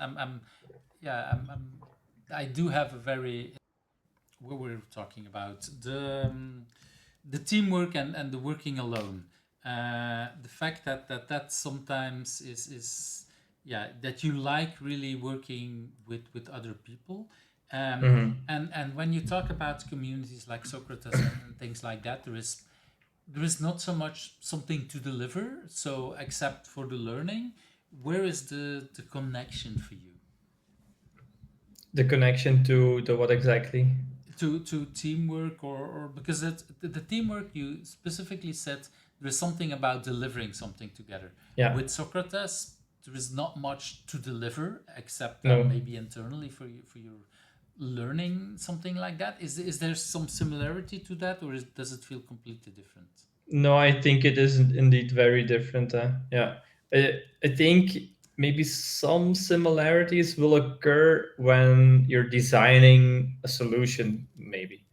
I do have a very, what we're talking about, the teamwork and the working alone. The fact that sometimes is yeah, that you like really working with other people. And when you talk about communities like Socrates and things like that, there is not so much something to deliver. So except for the learning, where is the connection for you? The connection to what exactly? To teamwork, or because the teamwork, you specifically said there is something about delivering something together. Yeah. With Socrates, there is not much to deliver except No. maybe internally for your learning something like that. Is there some similarity to that, or does it feel completely different? No, I think it is indeed very different. Yeah, I think maybe some similarities will occur when you're designing a solution, maybe.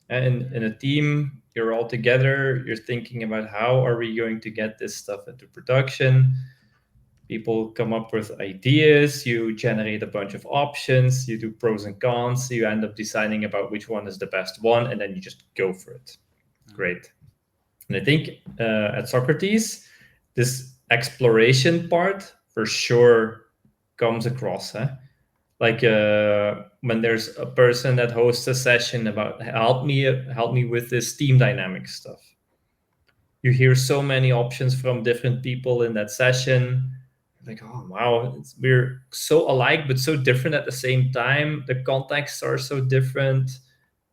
And in a team, you're all together, you're thinking about how are we going to get this stuff into production. People come up with ideas, you generate a bunch of options, you do pros and cons, you end up deciding about which one is the best one, and then you just go for it. Great. And I think at Socrates, this exploration part for sure comes across. Like when there's a person that hosts a session about help me with this team dynamic stuff. you hear so many options from different people in that session. Like, oh wow, we're so alike but so different at the same time. The contexts are so different.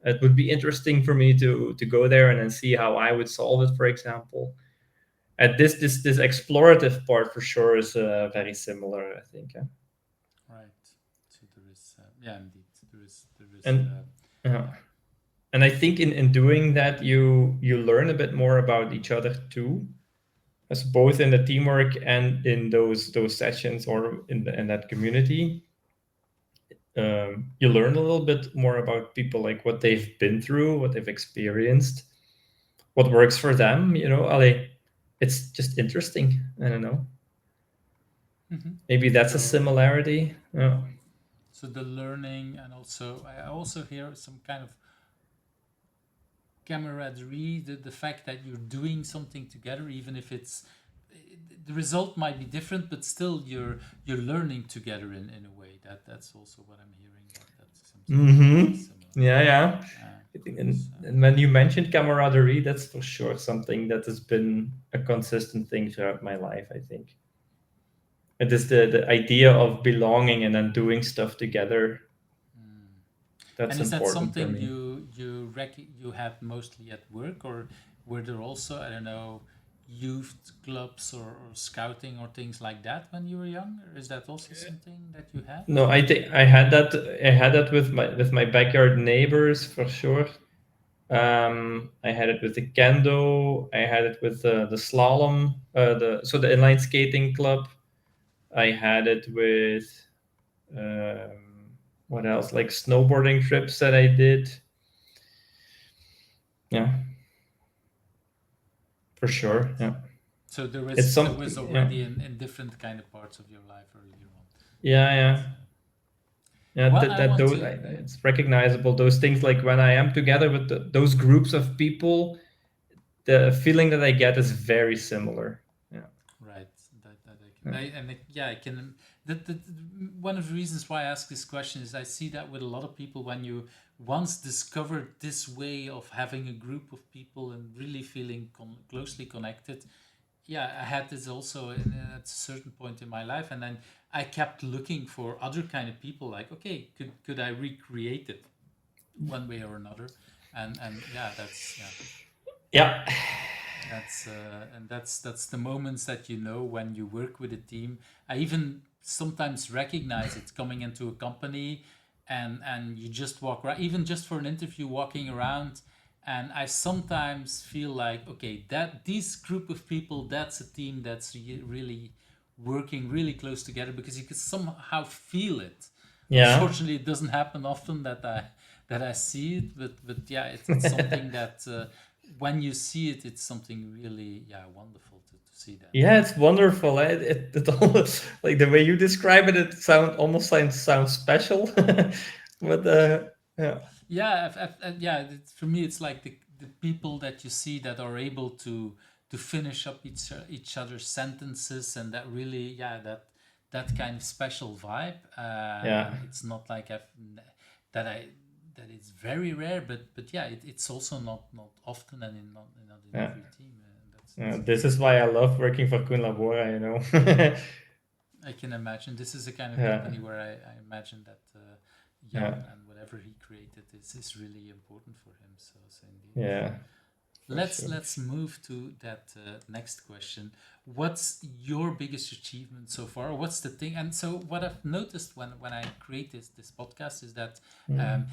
It would be interesting for me to go there and then see how I would solve it, for example. At this explorative part for sure is very similar, I think. Yeah. Right. So there is, indeed, there is, And and I think in doing that, you learn a bit more about each other too, as both in the teamwork and in those sessions or in that community. You learn a little bit more about people, like what they've been through, what they've experienced, what works for them. It's just interesting. I don't know. Maybe that's a similarity. Yeah. So the learning, and also I also hear some kind of camaraderie, the fact that you're doing something together, even if it's the result might be different, but still you're learning together in a way. That's also what I'm hearing. That's something similar. Yeah. I think, and when you mentioned camaraderie, that's for sure something that has been a consistent thing throughout my life, I think. It is the idea of belonging and then doing stuff together. That's and is that important something for me. you had mostly at work, or were there also, I don't know, youth clubs or scouting or things like that when you were younger? Is that also something that you had? No, I think I had that. I had that with my backyard neighbors for sure. I had it with the kendo. I had it with the slalom. The inline skating club. I had it with what else? Like snowboarding trips that I did. Yeah, for sure. Yeah. So there It's was already in different kind of parts of your life earlier on. Yeah. Well, It's recognizable. Those things, like when I am together with those groups of people, the feeling that I get is very similar. Yeah. Right. I can. That one of the reasons why I ask this question is I see that with a lot of people, when you once discovered this way of having a group of people and really feeling closely connected. Yeah, I had this also at a certain point in my life, and then I kept looking for other kind of people. Like, okay, could I recreate it one way or another? And yeah, Yeah. that's the moments that when you work with a team. I even sometimes recognize it coming into a company, and you just walk around, even just for an interview, walking around. And I sometimes feel like, okay, that this group of people, that's a team that's really working really close together, because you can somehow feel it. Yeah. Unfortunately, it doesn't happen often that I see it, but yeah, it's something that when you see it, it's something really wonderful to see that. Yeah, it's wonderful. It almost, like the way you describe it, almost sounds special. But for me, it's like the people that you see that are able to finish up each other's sentences, and that really that kind of special vibe. It's not like that it's very rare, but it's also not often, and not in every team. This is why I love working for Kun Labora, I can imagine this is a kind of company where I imagine that Jan and whatever he created is really important for him. So indeed. Yeah. Let's move to that next question. What's your biggest achievement so far? Or what's the thing? And so what I've noticed when I create this podcast is that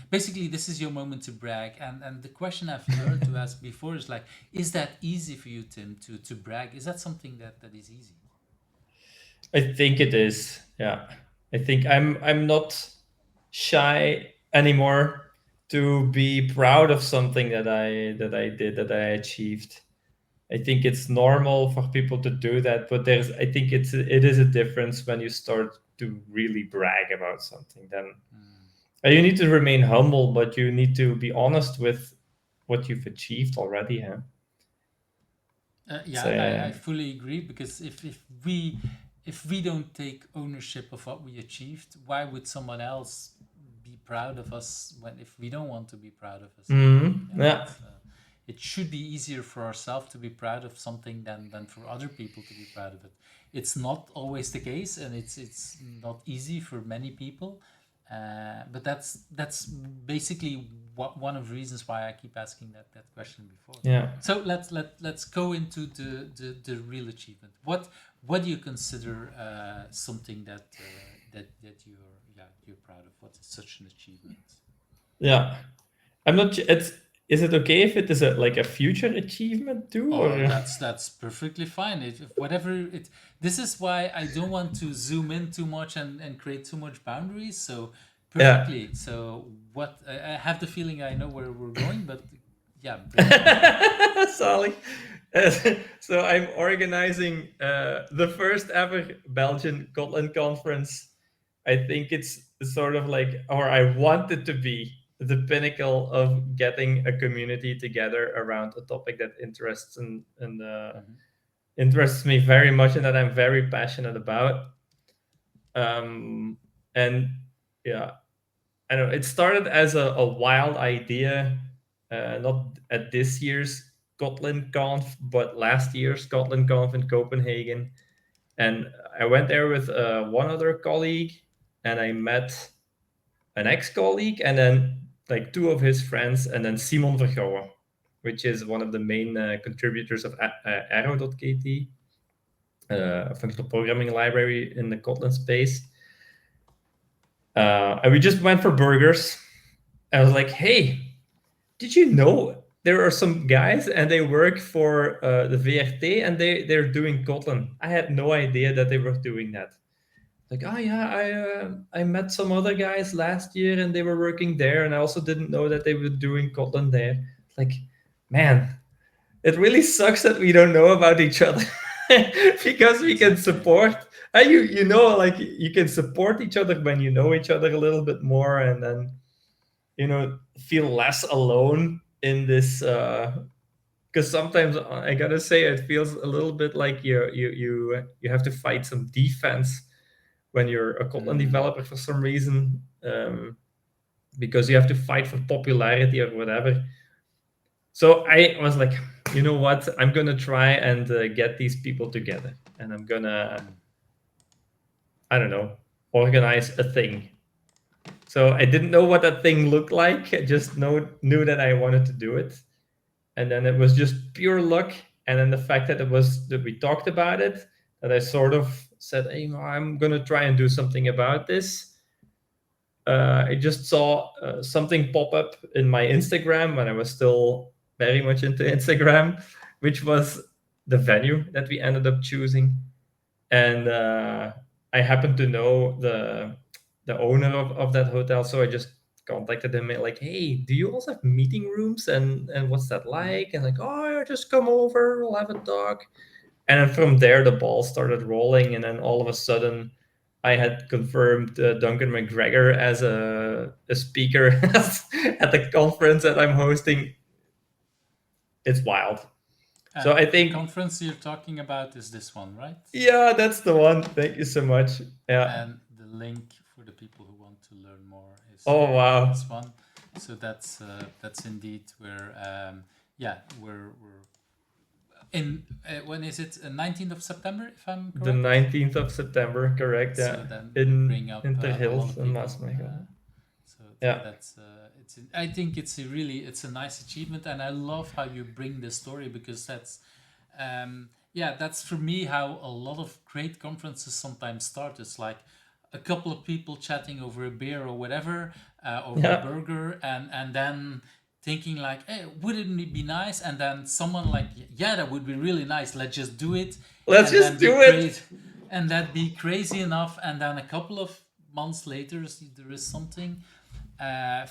basically this is your moment to brag. And the question I've learned to ask before is like, is that easy for you, Tim, to brag? Is that something that is easy? I think it is. Yeah. I think I'm not shy anymore to be proud of something that I did, that I achieved. I think it's normal for people to do that, but I think it is a difference when you start to really brag about something. Then you need to remain humble, but you need to be honest with what you've achieved already. Huh? I fully agree, because if we don't take ownership of what we achieved, why would someone else be proud of us if we don't want to be proud of us? it should be easier for ourselves to be proud of something than for other people to be proud of it. It's not always the case, and it's not easy for many people. But that's basically one of the reasons why I keep asking that question before. Yeah. So let's go into the real achievement. What do you consider something that you're proud of? What is such an achievement? Yeah. I'm not. Is it okay if it is like a future achievement too? Oh, Or that's perfectly fine. Whatever it. This is why I don't want to zoom in too much and create too much boundaries. So perfectly. Yeah. So what I have the feeling I know where we're going, but yeah. Sorry. So I'm organizing the first ever Belgian Kotlin conference. I think it's sort of like, or I want it to be the pinnacle of getting a community together around a topic that interests interests me very much and that I'm very passionate about. And yeah, I don't know. It started as a wild idea, not at this year's Kotlin Conf, but last year's Kotlin Conf in Copenhagen. And I went there with one other colleague, and I met an ex-colleague, and then like two of his friends, and then Simon Vergouwen, which is one of the main contributors of arrow.kt, a functional programming library in the Kotlin space. And we just went for burgers. I was like, hey, did you know there are some guys and they work for the VRT and they're doing Kotlin? I had no idea that they were doing that. Like, oh yeah, I met some other guys last year and they were working there, and I also didn't know that they were doing Kotlin there. Like, man, it really sucks that we don't know about each other because we can support. You know, like you can support each other when you know each other a little bit more, and then feel less alone in this. Because sometimes I gotta say it feels a little bit like you have to fight some defense when you're a Kotlin developer for some reason, because you have to fight for popularity or whatever. So I was like, you know what? I'm gonna try and get these people together, and I'm gonna, I don't know, organize a thing. So I didn't know what that thing looked like. I just knew that I wanted to do it, and then it was just pure luck. And then the fact that we talked about it, that I sort of said, hey, I'm gonna try and do something about this. I just saw something pop up in my Instagram when I was still very much into Instagram, which was the venue that we ended up choosing. And I happened to know the owner of that hotel, so I just contacted him like, hey, do you also have meeting rooms, and what's that like? And like, oh yeah, just come over, we'll have a talk. And then from there the ball started rolling, and then all of a sudden I had confirmed Duncan McGregor as a speaker at the conference that I'm hosting. It's wild. So I think the conference you're talking about is this one, right? Yeah, that's the one. Thank you so much. Yeah. And the link for the people who want to learn more is wow, this one. So that's indeed where we're in when is it? 19th of September, if I'm correct. The 19th of September, correct? Yeah. So then in bring up the hills in Maasmechelen. So that's I think it's a nice achievement, and I love how you bring the story, because that's that's for me how a lot of great conferences sometimes start. It's like a couple of people chatting over a beer or whatever, over a burger, and then thinking like, hey, wouldn't it be nice? And then someone like, yeah, that would be really nice. Let's just do it. Let's just do it. And that be crazy enough. And then a couple of months later, there is something.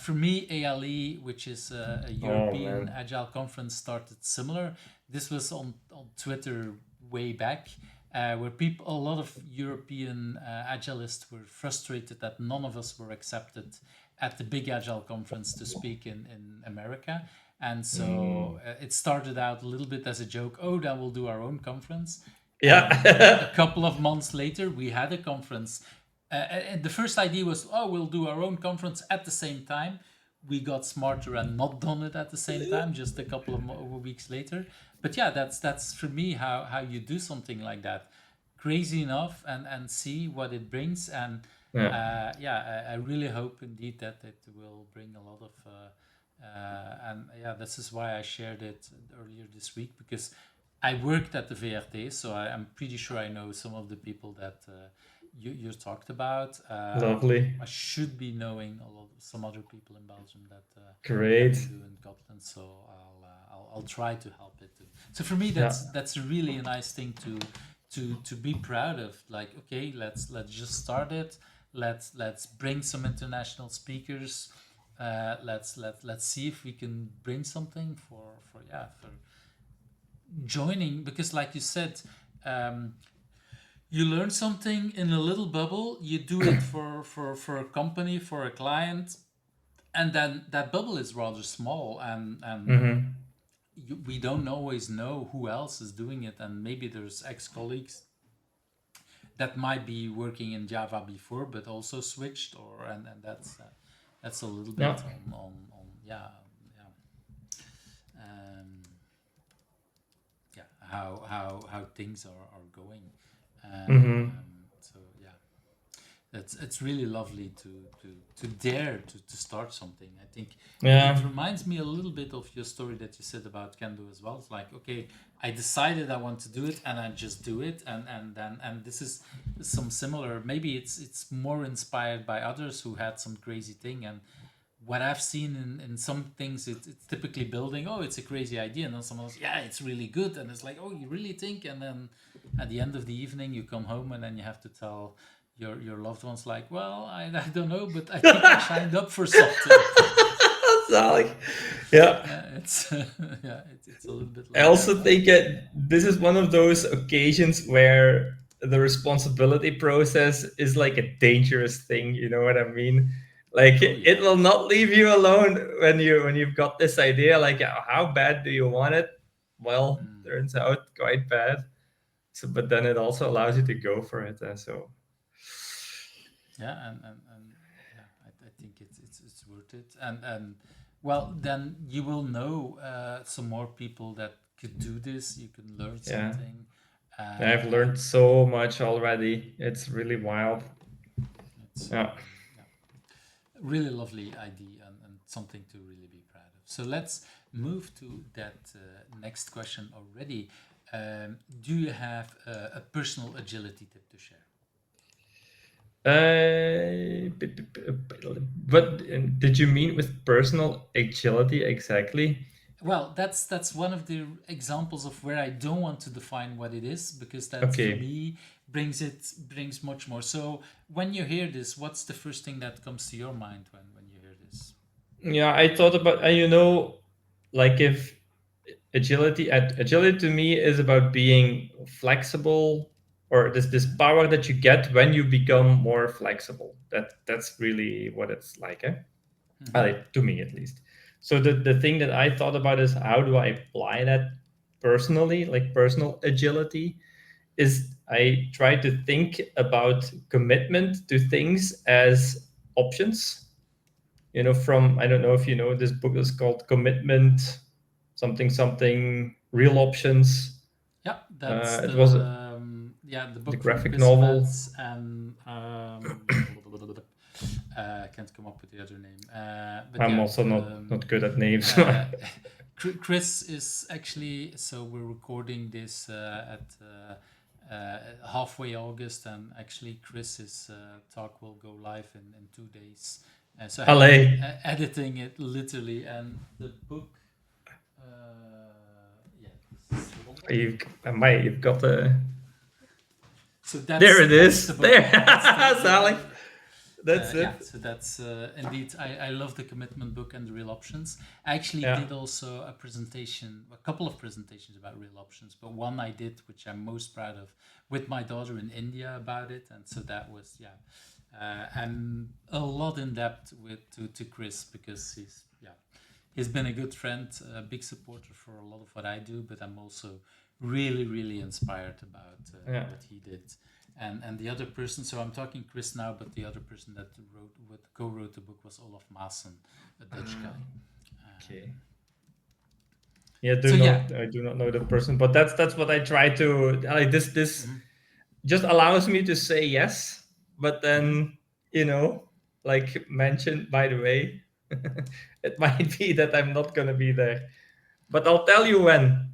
For me, ALE, which is a European Agile conference, started similar. This was on Twitter way back, where a lot of European Agilists were frustrated that none of us were accepted at the big Agile conference to speak in America. And so it started out a little bit as a joke. Oh, then we'll do our own conference. Yeah. A couple of months later, we had a conference. And the first idea was, we'll do our own conference at the same time. we got smarter and not done it at the same time, just a couple of weeks later. But yeah, that's for me how you do something like that, crazy enough, and see what it brings. And I really hope indeed that it will bring a lot of and yeah, this is why I shared it earlier this week, because I worked at the VRT, so I'm pretty sure I know some of the people that you talked about. Lovely. I should be knowing some other people in Belgium that Great. can do in Scotland, so I'll try to help it too. So for me, that's really a nice thing to be proud of. Like, okay, let's just start it. Let's bring some international speakers. Let's see if we can bring something for joining, because like you said, you learn something in a little bubble, you do it for a company, for a client, and then that bubble is rather small, and we don't always know who else is doing it, and maybe there's ex-colleagues that might be working in Java before but also switched, or and that's a little bit on how things are going. So yeah, it's really lovely to dare to start something. I think it reminds me a little bit of your story that you said about Kendo as well. It's like, okay, I decided I want to do it, and I just do it, and this is some similar. Maybe it's more inspired by others who had some crazy thing, and what I've seen in some things, it's typically building, oh, it's a crazy idea, and then someone else, yeah, it's really good, and it's like, oh, you really think? And then at the end of the evening, you come home, and then you have to tell your loved ones, like, well, I don't know, but I think I signed up for something. Zalig. Yeah. It's it's a little bit like I also that. think this is one of those occasions where the responsibility process is like a dangerous thing. You know what I mean? Like it will not leave you alone when you've got this idea. Like, how bad do you want it? Well, turns out quite bad. So, but then it also allows you to go for it. So yeah, and yeah, I think it's worth it, and well, then you will know some more people that could do this. You can learn something. I've learned so much already. It's really wild. It's really lovely idea, and something to really be proud of. So let's move to that next question already. Do you have a personal agility tip to share? What did you mean with personal agility exactly? Well, that's one of the examples of where I don't want to define what it is, because that for me brings much more. So when you hear this, what's the first thing that comes to your mind when you hear this? Yeah, I thought about, like if agility to me is about being flexible, or this power that you get when you become more flexible. That's really what it's like, eh? To me at least. So the thing that I thought about is, how do I apply that personally, like personal agility, is I try to think about commitment to things as options. From, I don't know if you know, this book is called Commitment something Real Options. Yeah, that's it was the book the from graphic Chris novel. Metz, and I can't come up with the other name. But I'm also not good at names. Chris is actually, so we're recording this at halfway August, and actually Chris's talk will go live in 2 days. So I'm editing it literally, and the book. You've got the. So that's, there it is. The book. There, Sally. That's it. Yeah, so that's indeed. I love the commitment book and the real options. I actually did also a couple of presentations about real options, but one I did, which I'm most proud of, with my daughter in India about it, and so that was I'm a lot in depth to Chris, because he's been a good friend, a big supporter for a lot of what I do, but I'm also really, really inspired about what he did. and the other person. So I'm talking Chris now, but the other person that co-wrote the book was Olaf Maassen, a Dutch guy. Okay. Yeah, I do not know the person, but that's what I try to like. This just allows me to say yes, but then like mentioned, by the way, it might be that I'm not gonna be there, but I'll tell you when.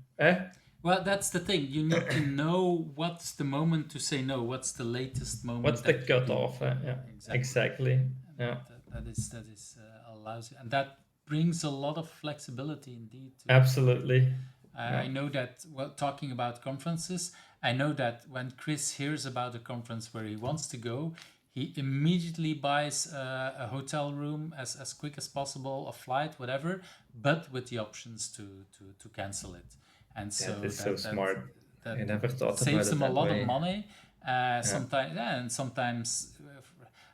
Well, that's the thing. You need to know what's the moment to say no. What's the latest moment? What's the that you can- cutoff? Yeah, exactly. Yeah, that is allows you, and that brings a lot of flexibility indeed. absolutely. I know that, well, talking about conferences, I know that when Chris hears about a conference where he wants to go, he immediately buys a hotel room as quick as possible, a flight, whatever, but with the options to cancel it. And so That is so smart. I never thought saves about it him a that lot way. of money. Sometimes, and sometimes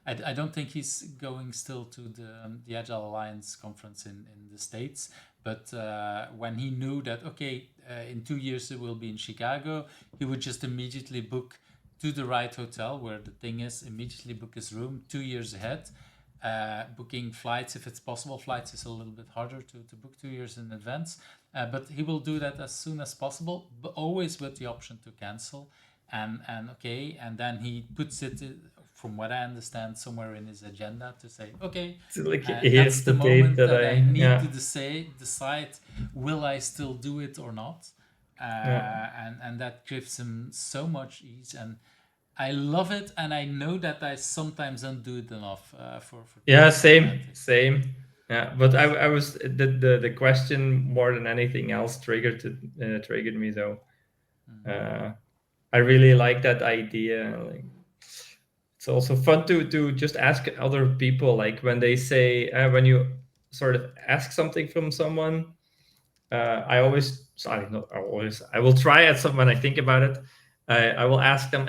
I don't think he's going still to the Agile Alliance conference in the States. But when he knew that, okay, in 2 years it will be in Chicago, he would just immediately book to the right hotel, where the thing is, immediately book his room 2 years ahead. Booking flights, if it's possible. Flights is a little bit harder to book 2 years in advance. But he will do that as soon as possible, but always with the option to cancel. And then he puts it, from what I understand, somewhere in his agenda to say, okay, Like, that's here's the the date moment that I need yeah. to decide, will I still do it or not? And that gives him so much ease, and I love it, and I know that I sometimes don't do it enough for Yeah, same. Yeah, but I was the question more than anything else triggered me though. I really like that idea. Like, it's also fun to just ask other people, like when they say when you sort of ask something from someone. I always, sorry, not always. I will try at some when I think about it. I will ask them,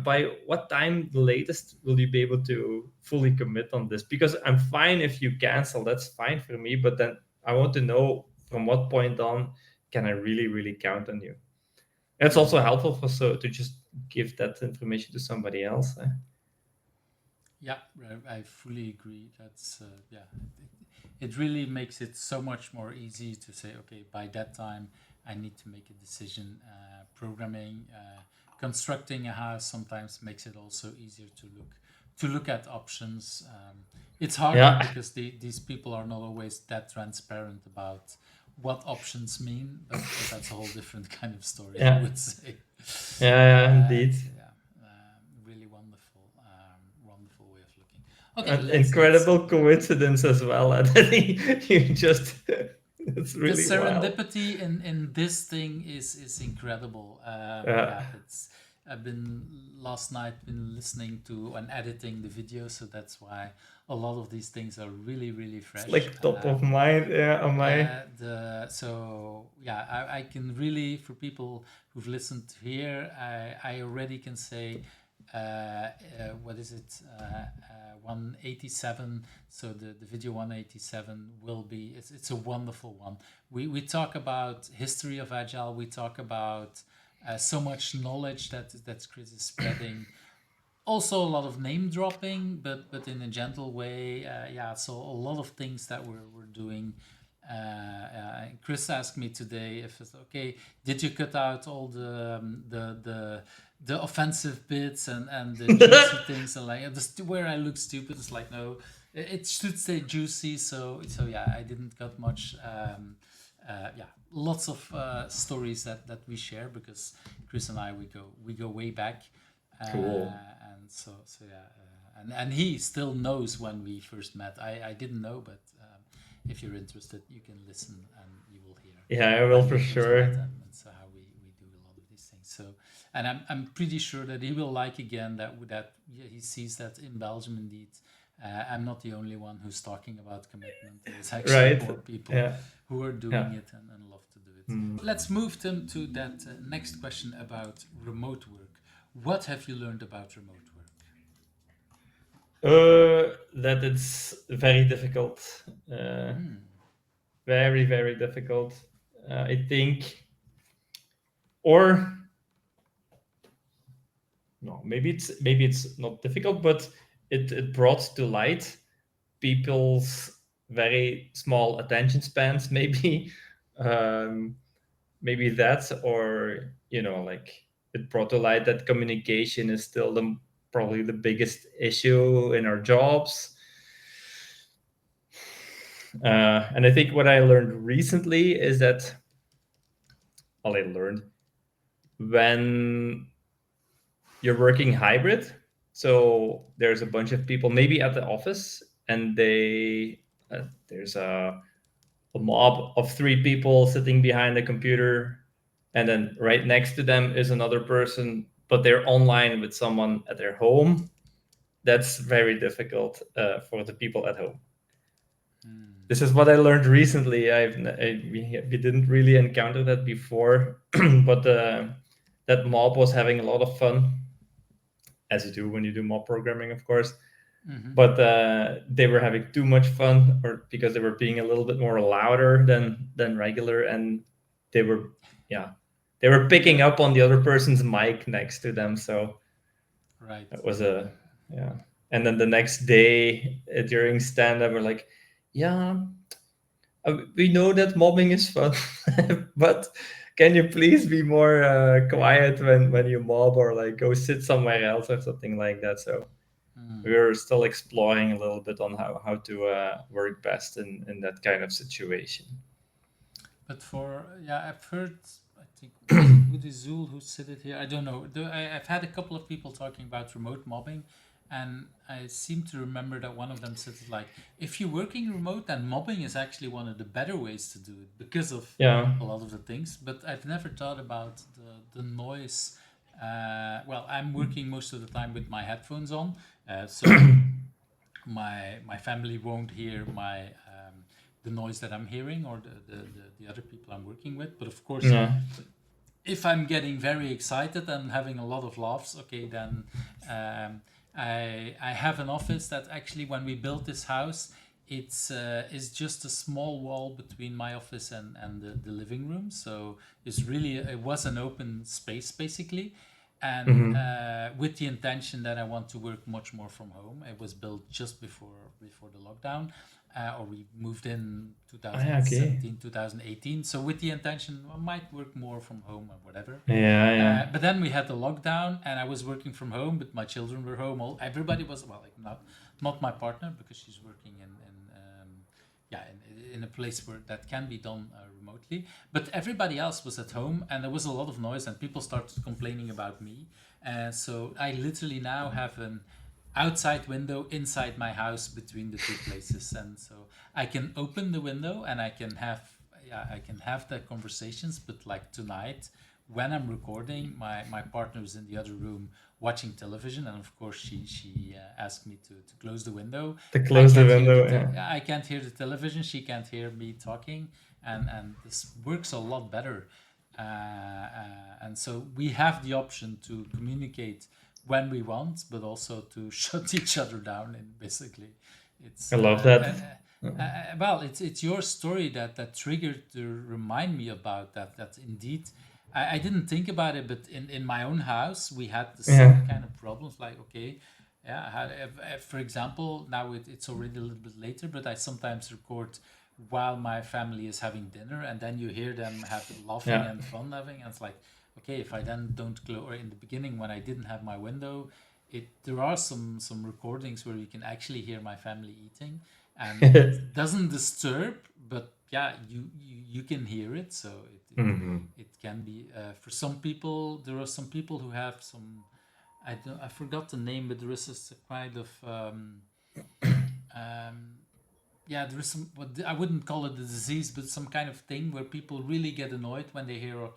by what time the latest will you be able to fully commit on this? Because I'm fine if you cancel, that's fine for me. But then I want to know from what point on can I really, really count on you? It's also helpful to just give that information to somebody else. Yeah, I fully agree. That's it really makes it so much more easy to say, okay, by that time I need to make a decision. Programming, constructing a house sometimes makes it also easier to look at options. It's harder because these people are not always that transparent about what options mean, but that's a whole different kind of story, I would say. Indeed. Really wonderful way of looking. Okay, An incredible coincidence as well. That you just it's really the serendipity in this thing is incredible. I've been last night listening to and editing the video, so that's why a lot of these things are really, really fresh. It's like top of mind, on my. I can really, for people who've listened here, I already can say, what is it? 187. So the video 187 will be. It's a wonderful one. We talk about history of Agile. We talk about so much knowledge that Chris is spreading. Also a lot of name dropping, but in a gentle way. So a lot of things that we're doing. Chris asked me today if it's okay. Did you cut out all the offensive bits and the juicy things, and like where I look stupid? It's like, no, it should stay juicy. So yeah, I didn't cut much. Lots of stories that we share, because Chris and I we go way back. Cool. And so and he still knows when we first met. I didn't know, but if you're interested, you can listen and you will hear. Yeah, I will for sure. And so how we do a lot of these things. So, and I'm pretty sure that he will like again that he sees that in Belgium indeed. I'm not the only one who's talking about commitment. There's actually more people who are doing it and love to do it. Let's move Tim to that next question about remote work. What have you learned about remote work? That it's very difficult. Very, very difficult. I think, or no, maybe it's not difficult, but it brought to light people's very small attention spans, maybe. Maybe that, or like, it brought to light that communication is still probably the biggest issue in our jobs. And I think what I learned recently is that, well, I learned when you're working hybrid, so there's a bunch of people maybe at the office, and there's a mob of 3 people sitting behind a computer, and then right next to them is another person, but they're online with someone at their home. That's very difficult for the people at home. This is what I learned recently. We didn't really encounter that before, but that mob was having a lot of fun, as you do when you do mob programming, of course. But they were having too much fun, or because they were being a little bit more louder than regular, and they were picking up on the other person's mic next to them. So Right. it was and then the next day during stand-up, we're like, we know that mobbing is fun, but can you please be more quiet when you mob, or like go sit somewhere else or something like that. So we're still exploring a little bit on how to work best in that kind of situation. But I've heard, I think, with Zul who said it here, I don't know. I've had a couple of people talking about remote mobbing, and I seem to remember that one of them said, like, if you're working remote, then mobbing is actually one of the better ways to do it because of a lot of the things. But I've never thought about the noise. Well, I'm working most of the time with my headphones on, so my family won't hear the noise that I'm hearing, or the other people I'm working with. But of course, if I'm getting very excited and having a lot of laughs, okay, then I have an office that actually, when we built this house, it's just a small wall between my office and the living room. So it was an open space basically. And with the intention that I want to work much more from home. It was built just before the lockdown, or we moved in 2017, 2018. So with the intention, I might work more from home or whatever. But then we had the lockdown, and I was working from home, but my children were home. Everybody was, well, like not my partner, because she's working in a place where that can be done remotely. But everybody else was at home, and there was a lot of noise, and people started complaining about me. So I literally now have an outside window inside my house between the two places, and so I can open the window and I can have the conversations. But like tonight, when I'm recording, my partner is in the other room watching television, and of course she asked me to close the window. I can't hear the television. She can't hear me talking, and this works a lot better. And so we have the option to communicate when we want, but also to shut each other down. And basically, I love that. Well, it's your story that triggered to remind me about that. That indeed, I didn't think about it, but in my own house, we had the same kind of problems. Like, okay, for example, now it's already a little bit later, but I sometimes record while my family is having dinner, and then you hear them laughing and fun loving, and it's like, okay, if I then don't close, or in the beginning when I didn't have my window, there are some recordings where you can actually hear my family eating, and it doesn't disturb, but you can hear it. So it can be for some people. There are some people who have some, I forgot the name, but there is a kind of there is some, I wouldn't call it a disease, but some kind of thing where people really get annoyed when they hear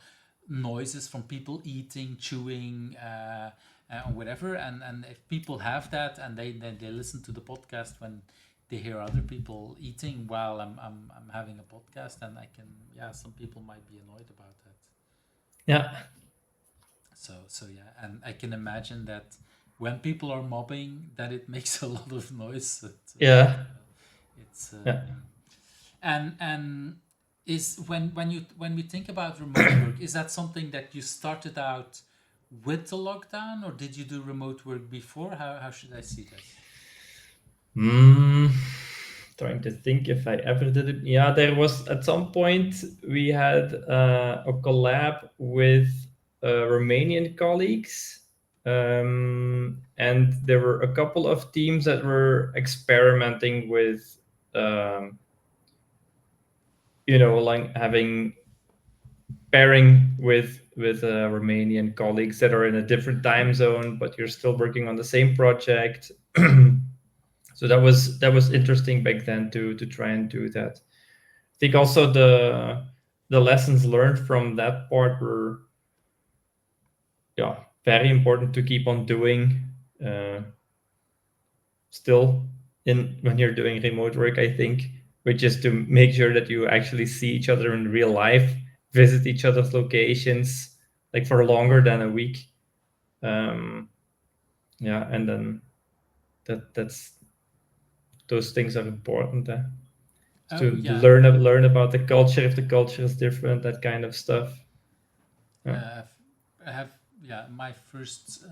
noises from people eating, chewing, or whatever. And if people have that, and they listen to the podcast when they hear other people eating while I'm having a podcast, and I can, some people might be annoyed about that. Yeah. So and I can imagine that when people are mobbing, that it makes a lot of noise. It's and is when we think about remote work, is that something that you started out with the lockdown, or did you do remote work before? How should I see this? Trying to think if I ever did it. Yeah, there was at some point we had a collab with Romanian colleagues, and there were a couple of teams that were experimenting with, like having pairing with Romanian colleagues that are in a different time zone, but you're still working on the same project. So that was interesting back then to try and do that. I think also the lessons learned from that part were very important to keep on doing still in when you're doing remote work, I think, which is to make sure that you actually see each other in real life, visit each other's locations like for longer than a week. And then that's those things are important. To learn about the culture, if the culture is different, that kind of stuff. I have my first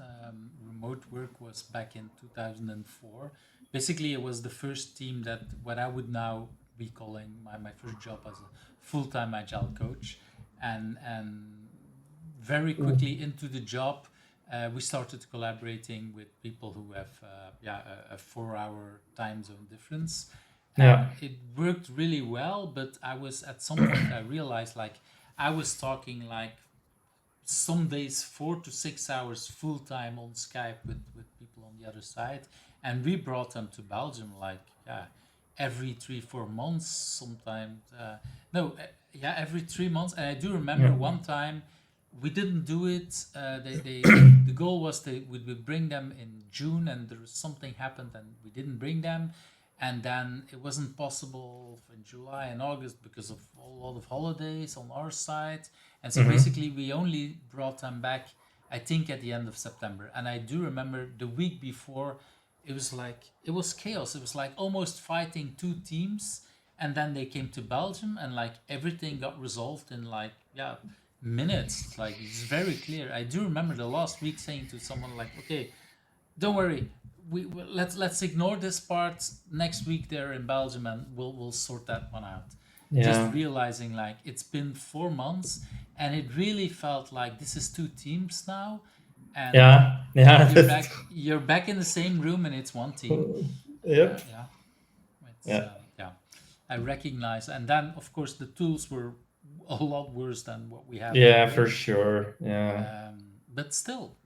remote work was back in 2004. Basically, it was the first team that what I would now be calling my first job as a full-time agile coach, and very quickly into the job, we started collaborating with people who have a 4-hour time zone difference. And it worked really well, but I was at some point I realized like I was talking like some days 4 to 6 hours full time on Skype with people on the other side, and we brought them to Belgium like every 3-4 months sometimes. Every 3 months. And I do remember one time we didn't do it. The goal was we would bring them in June, and there was something happened, and we didn't bring them. And then it wasn't possible in July and August because of a lot of holidays on our side. And so basically we only brought them back, I think, at the end of September. And I do remember the week before, it was chaos. It was like almost fighting two teams. And then they came to Belgium, and like everything got resolved in like, minutes. Like it's very clear. I do remember the last week saying to someone like, okay, don't worry, let's ignore this part. Next week they're in Belgium, and we'll sort that one out. Just realizing like it's been 4 months, and it really felt like this is two teams now, and you're back in the same room, and it's one team. I recognize. And then of course the tools were a lot worse than what we have today. For sure. But still,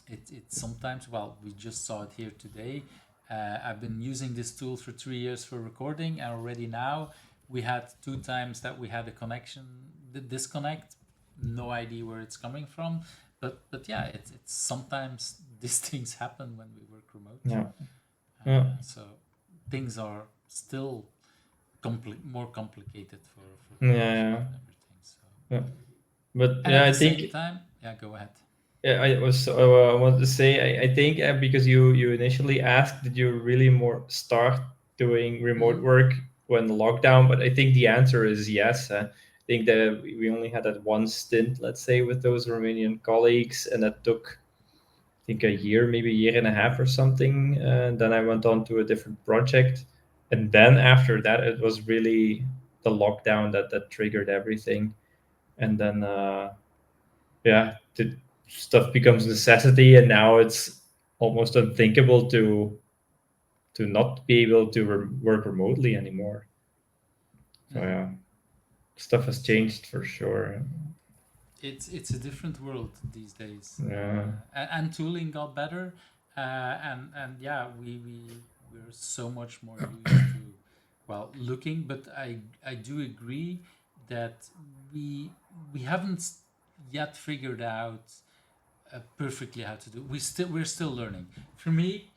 it's sometimes, well, we just saw it here today. I've been using this tool for 3 years for recording, and already now we had 2 times that we had a connection disconnect. No idea where it's coming from, but it's sometimes these things happen when we work remote. So things are still more complicated for everything. So. But and at I the think same time, go ahead. I wanted to say I think because you initially asked, did you really more start doing remote work when lockdown? But I think the answer is yes. I think that we only had that one stint, let's say, with those Romanian colleagues, and that took, I think, a year, maybe a year and a half or something. And then I went on to a different project, and then after that, it was really the lockdown that triggered everything, and then the stuff becomes necessity, and now it's almost unthinkable to not be able to work remotely anymore. So stuff has changed for sure. It's a different world these days. Yeah. And tooling got better, and we're so much more used to looking. But I do agree that we haven't yet figured out perfectly how to do. We're still learning. For me,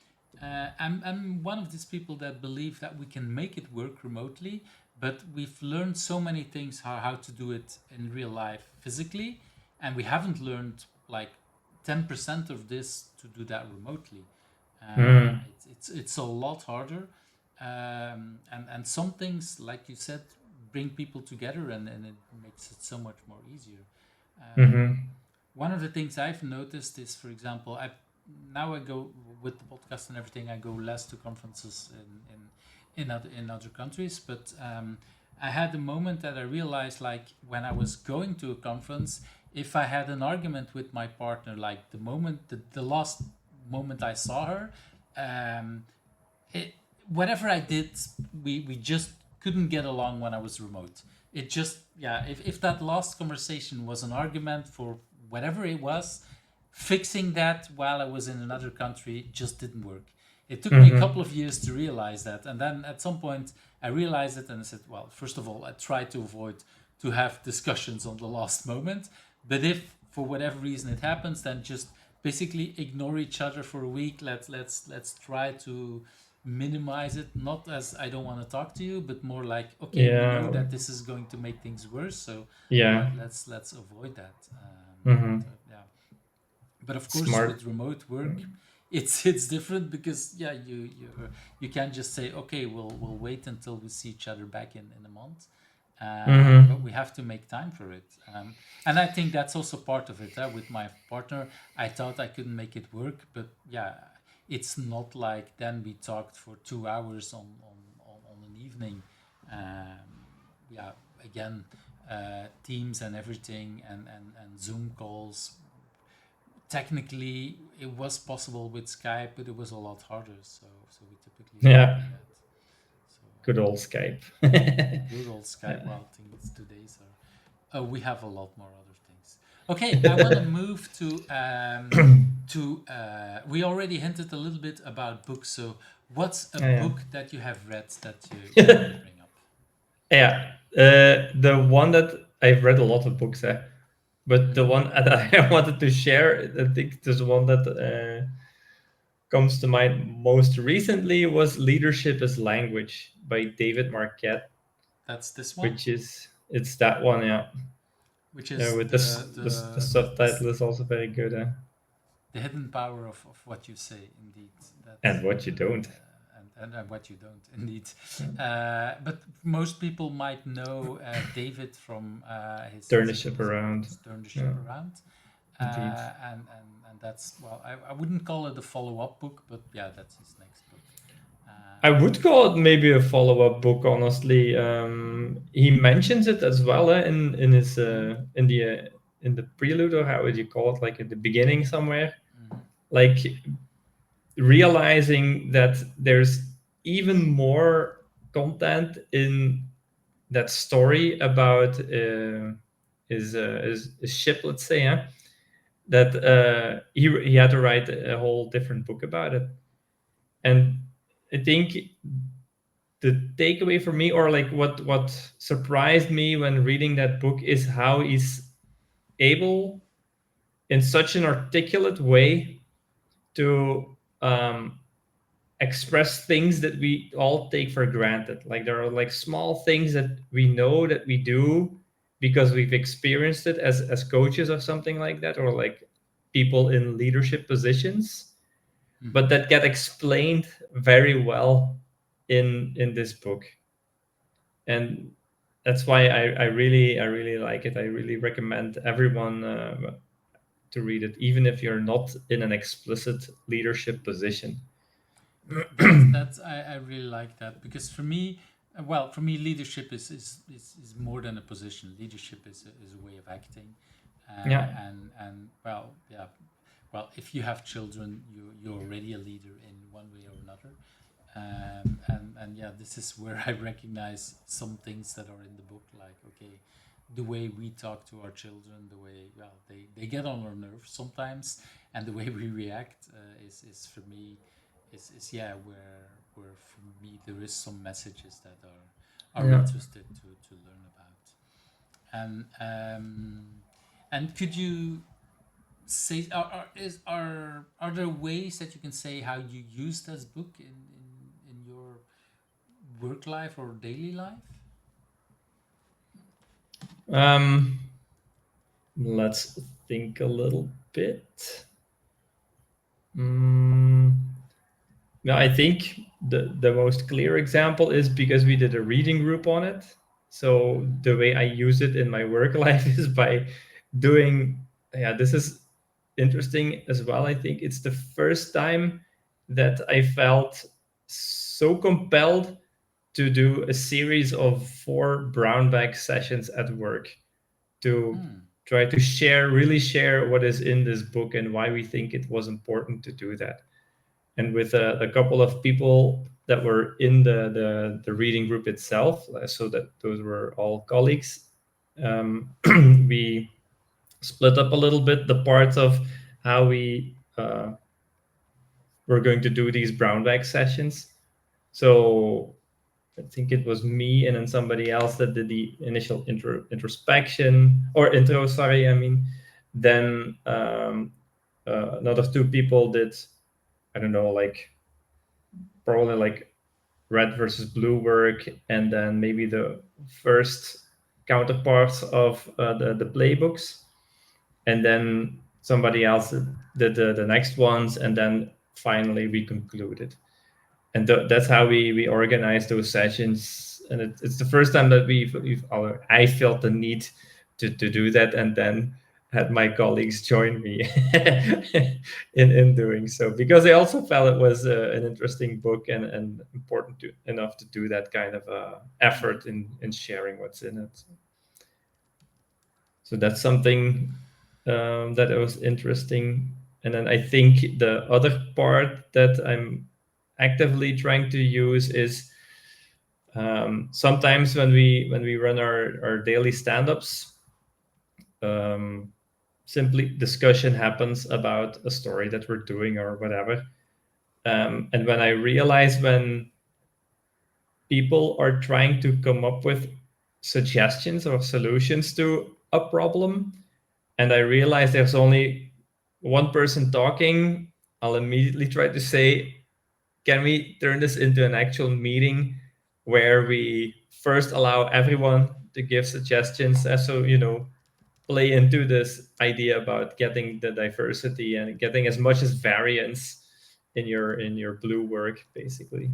I'm one of these people that believe that we can make it work remotely, but we've learned so many things how to do it in real life physically, and we haven't learned like 10% of this to do that remotely. It's a lot harder, and some things, like you said, bring people together, and it makes it so much more easier. one of the things I've noticed is, for example, I go with the podcast and everything. I go less to conferences in other countries, but I had a moment that I realized, like when I was going to a conference, if I had an argument with my partner, like the last moment I saw her, um, whatever I did, we just couldn't get along when I was remote. It just, yeah, if that last conversation was an argument for whatever it was, fixing that while I was in another country just didn't work. It took me a couple of years to realize that. And then at some point I realized it and I said, well, first of all, I try to avoid to have discussions on the last moment. But if for whatever reason it happens, then just basically ignore each other for a week. Let's try to minimize it, not as I don't want to talk to you, but more like, okay, we know that this is going to make things worse, so let's avoid that. Yeah, but of course, Smart. with remote work, it's different because you can't just say, okay, we'll wait until we see each other back in a month. But we have to make time for it, and I think that's also part of it. With my partner, I thought I couldn't make it work, but yeah, it's not like then we talked for 2 hours on an evening. Again, Teams and everything, and Zoom calls. Technically, it was possible with Skype, but it was a lot harder. So we typically Yeah. don't do that. So, Good old Skype. good old Skype. Well, things today's are. We have a lot more other things. Okay, I want to move to we already hinted a little bit about books. So, what's a book that you have read that you want to bring up? Yeah, the one that I've read a lot of books, but the one that I wanted to share, I think there's one that comes to mind most recently was Leadership as Language by David Marquette. That's this one? It's that one, yeah. Which is with the subtitle is also very good. The hidden power of what you say, indeed. And what you don't. And what you don't, indeed. But most people might know David from his Turn the Ship Around. Turn the Ship Around. And that's, well, I wouldn't call it a follow-up book, but yeah, that's his next book. I would call it maybe a follow-up book, honestly. He mentions it as well in his in the prelude, or how would you call it, like at the beginning somewhere, like realizing that there's even more content in that story about his ship, let's say, that he had to write a whole different book about it. And I think the takeaway for me, or like what surprised me when reading that book, is how he's able in such an articulate way to express things that we all take for granted. Like there are like small things that we know that we do because we've experienced it as coaches or something like that, or like people in leadership positions, but that get explained very well in this book. And that's why I really like it. I really recommend everyone to read it, even if you're not in an explicit leadership position. That's I really like that, because for me, leadership is more than a position. Leadership is a way of acting. And if you have children, you're already a leader in one way or another. And this is where I recognize some things that are in the book, like, okay, the way we talk to our children, the way they get on our nerves sometimes, and the way we react is for me where for me there is some messages that are interested to learn about. And could you say, are there ways that you can say how you use this book in your work life or daily life? Let's think a little bit. I think the most clear example is because we did a reading group on it. So the way I use it in my work life is by doing yeah, this is interesting as well. I think it's the first time that I felt so compelled to do a series of 4 brown bag sessions at work to try to really share what is in this book and why we think it was important to do that. And with a couple of people that were in the reading group itself, so that those were all colleagues, we split up a little bit the parts of how we were going to do these brown bag sessions. So I think it was me and then somebody else that did the initial introspection or intro. Sorry, I mean. Then another 2 people did, I don't know, like probably like red versus blue work, and then maybe the first counterparts of the playbooks, and then somebody else did the next ones, and then finally we concluded. And that's how we organize those sessions. And it's the first time that I felt the need to do that, and then had my colleagues join me in doing so, because they also felt it was an interesting book and important enough to do that kind of effort in sharing what's in it. So that's something that was interesting. And then I think the other part that I'm actively trying to use is sometimes when we run our daily stand-ups, simply discussion happens about a story that we're doing or whatever. And when I realize when people are trying to come up with suggestions or solutions to a problem, and I realize there's only one person talking, I'll immediately try to say, can we turn this into an actual meeting where we first allow everyone to give suggestions, so play into this idea about getting the diversity and getting as much as variance in your blue work, basically.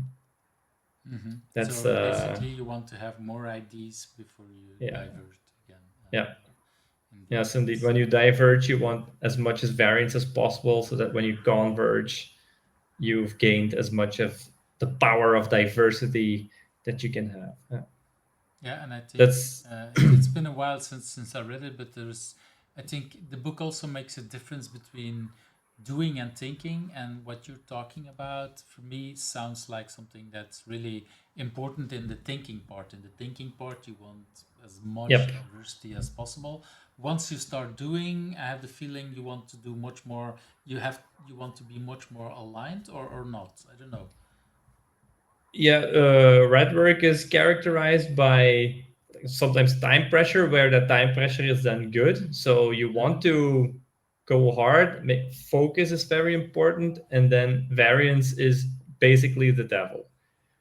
That's so basically you want to have more ideas before you divert again. Yes, indeed. When you diverge, you want as much as variance as possible, so that when you converge, you've gained as much of the power of diversity that you can have. Yeah, and I think it's been a while since I read it, but I think the book also makes a difference between doing and thinking, and what you're talking about for me sounds like something that's really important in the thinking part. In the thinking part, you want as much diversity as possible. Once you start doing, I have the feeling you want to do much more. You want to be much more aligned, or not. I don't know. Yeah, red work is characterized by sometimes time pressure, where the time pressure is then good. So you want to go hard. Focus is very important, and then variance is basically the devil.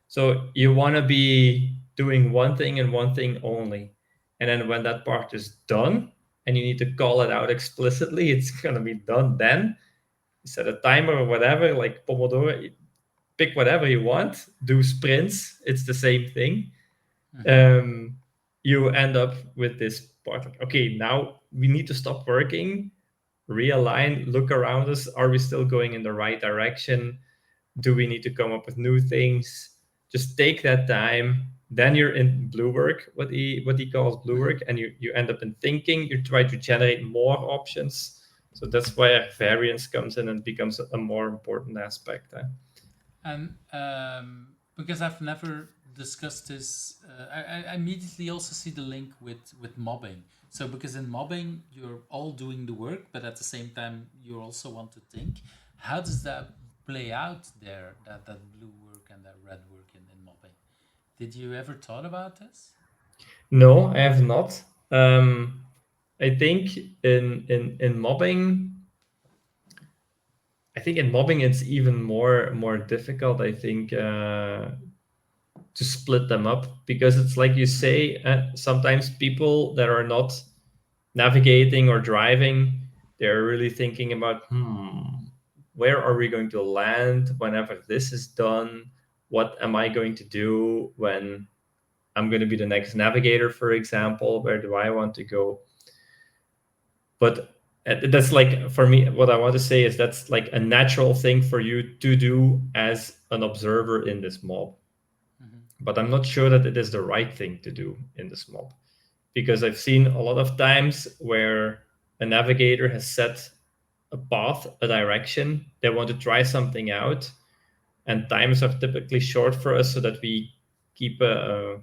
So you want to be doing one thing and one thing only. And then when that part is done and you need to call it out explicitly, it's going to be done then. You set a timer or whatever, like Pomodoro, pick whatever you want, do sprints, it's the same thing. You end up with this part like, okay, now we need to stop working, realign, look around us. Are we still going in the right direction? Do we need to come up with new things? Just take that time. Then you're in blue work, what he calls blue work, and you end up in thinking. You try to generate more options. So that's where variance comes in and becomes a more important aspect. And because I've never discussed this, I immediately also see the link with mobbing. So because in mobbing, you're all doing the work, but at the same time, you also want to think. How does that play out there, that blue work and that red work in mobbing? Did you ever thought about this? No, I have not. I think in mobbing, it's even more difficult. I think to split them up, because it's like you say, sometimes people that are not navigating or driving, they're really thinking about, where are we going to land whenever this is done? What am I going to do when I'm going to be the next navigator, for example? Where do I want to go? But that's like, for me, what I want to say is that's like a natural thing for you to do as an observer in this mob. But I'm not sure that it is the right thing to do in this mob, because I've seen a lot of times where a navigator has set a path, a direction, they want to try something out, and times are typically short for us so that we keep a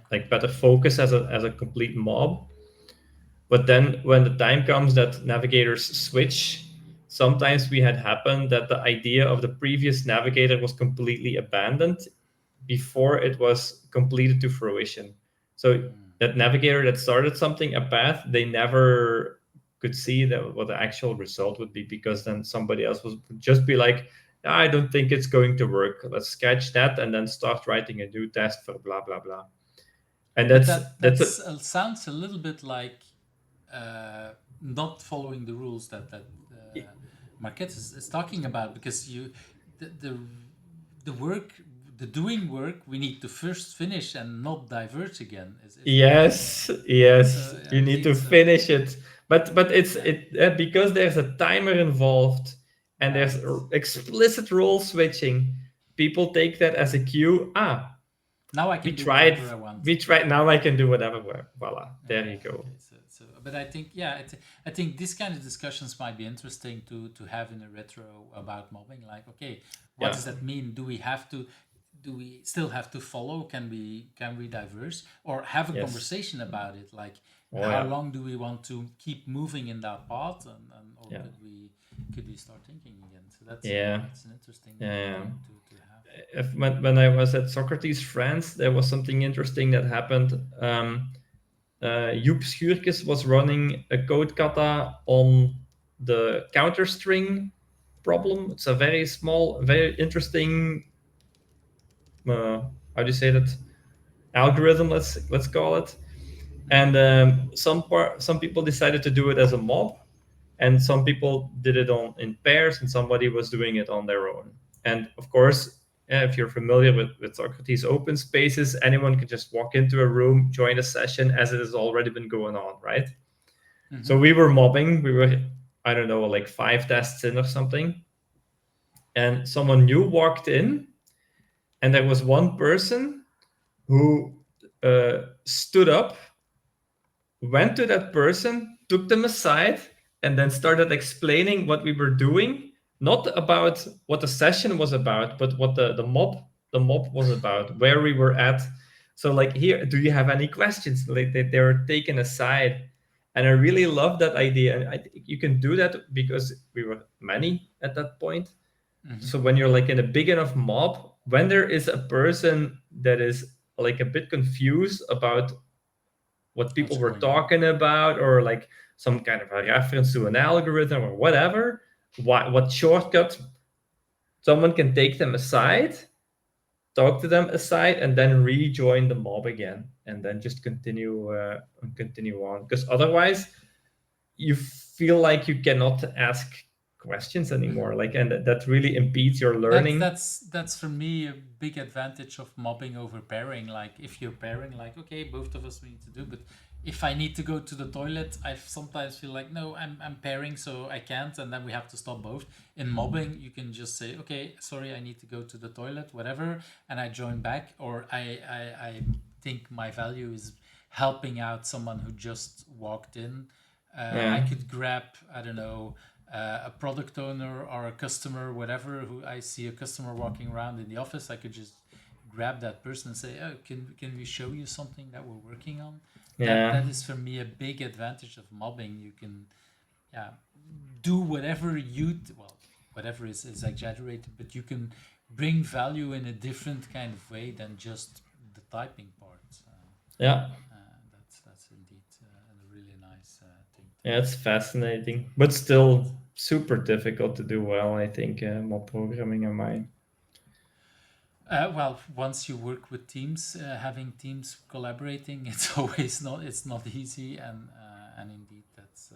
like better focus as a complete mob. But then when the time comes that navigators switch, sometimes we had happened that the idea of the previous navigator was completely abandoned before it was completed to fruition. So that navigator that started something, a path, they never could see that what the actual result would be, because then somebody else would just be like, I don't think it's going to work. Let's sketch that and then start writing a new test for blah blah blah. And But that's sounds a little bit like not following the rules that Marquette is talking about, because the work, the doing work, we need to first finish and not diverge again. Yes, So, you need to finish it, but it's because there's a timer involved and there's explicit role switching. People take that as a cue. Now I we can do tried. whatever I want. We tried. Now I can do whatever. Voila, there you go. Okay, so, but I think, I think this kind of discussions might be interesting to have in a retro about mobbing. Like, okay, what does that mean? Do we still have to follow? Can we diverse or have a conversation about it? Like, how long do we want to keep moving in that path, or could we start thinking again? So that's an interesting thing to have. When I was at Socrates France, there was something interesting that happened. Joep Schuurkes was running a code kata on the counter string problem. It's a very small, very interesting, how do you say that, algorithm, let's call it. And some people decided to do it as a mob, and some people did it in pairs, and somebody was doing it on their own. And of course, if you're familiar with Socrates open spaces, anyone can just walk into a room, join a session as it has already been going on, right? So we were mobbing. We were, I don't know, like 5 tests in or something. And someone new walked in, and there was one person who stood up, went to that person, took them aside, and then started explaining what we were doing, not about what the session was about, but what the mob was about, where we were at. So like, here, do you have any questions? Like they were taken aside. And I really love that idea. And I think you can do that because we were many at that point. So when you're like in a big enough mob, when there is a person that is like a bit confused about what people were talking about, or like some kind of a reference to an algorithm or whatever, what shortcut, someone can take them aside, talk to them aside, and then rejoin the mob again, and then just continue on. Because otherwise, you feel like you cannot ask questions anymore, like, and that really impedes your learning. That's for me a big advantage of mobbing over pairing. Like, if you're pairing, like, okay, both of us we need to do, but if I need to go to the toilet, I sometimes feel like, no, I'm pairing, so I can't, and then we have to stop both. In mobbing, you can just say, okay, sorry, I need to go to the toilet, whatever, and I join back, or I think my value is helping out someone who just walked in. I could grab, I don't know, a product owner or a customer, whatever, who I see a customer walking around in the office, I could just grab that person and say, oh, can we show you something that we're working on? That is for me a big advantage of mobbing. You can do whatever whatever is exaggerated, but you can bring value in a different kind of way than just the typing part. That's indeed a really nice thing. Yeah, it's fascinating, but still super difficult to do well, I think, mob programming in mine. Well, once you work with teams, having teams collaborating, it's not easy, and indeed that's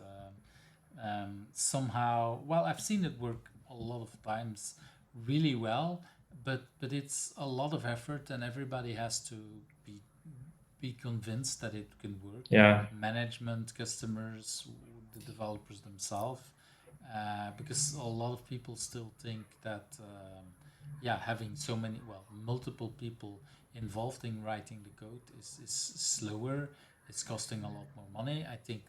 somehow, well, I've seen it work a lot of times really well, but it's a lot of effort, and everybody has to be convinced that it can work. Yeah. Management, customers, the developers themselves, because a lot of people still think that having multiple people involved in writing the code is slower. It's costing a lot more money. I think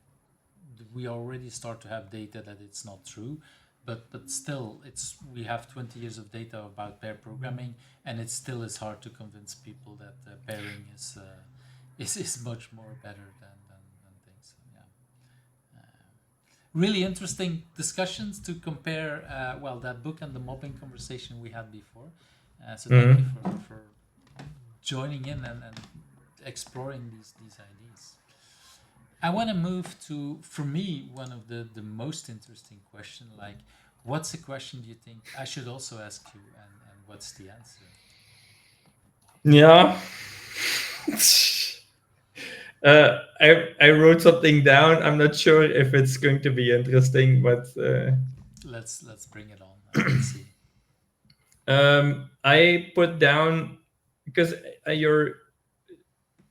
we already start to have data that it's not true, but still, we have 20 years of data about pair programming, and it still is hard to convince people that pairing is much more better than things. So, yeah. Really interesting discussions to compare. That book and the mobbing conversation we had before. So thank you for joining in and exploring these ideas. I want to move to, for me, one of the most interesting question, like, what's a question do you think I should also ask you, and what's the answer? Yeah. I wrote something down. I'm not sure if it's going to be interesting, but let's bring it on. Let's see. I put down, because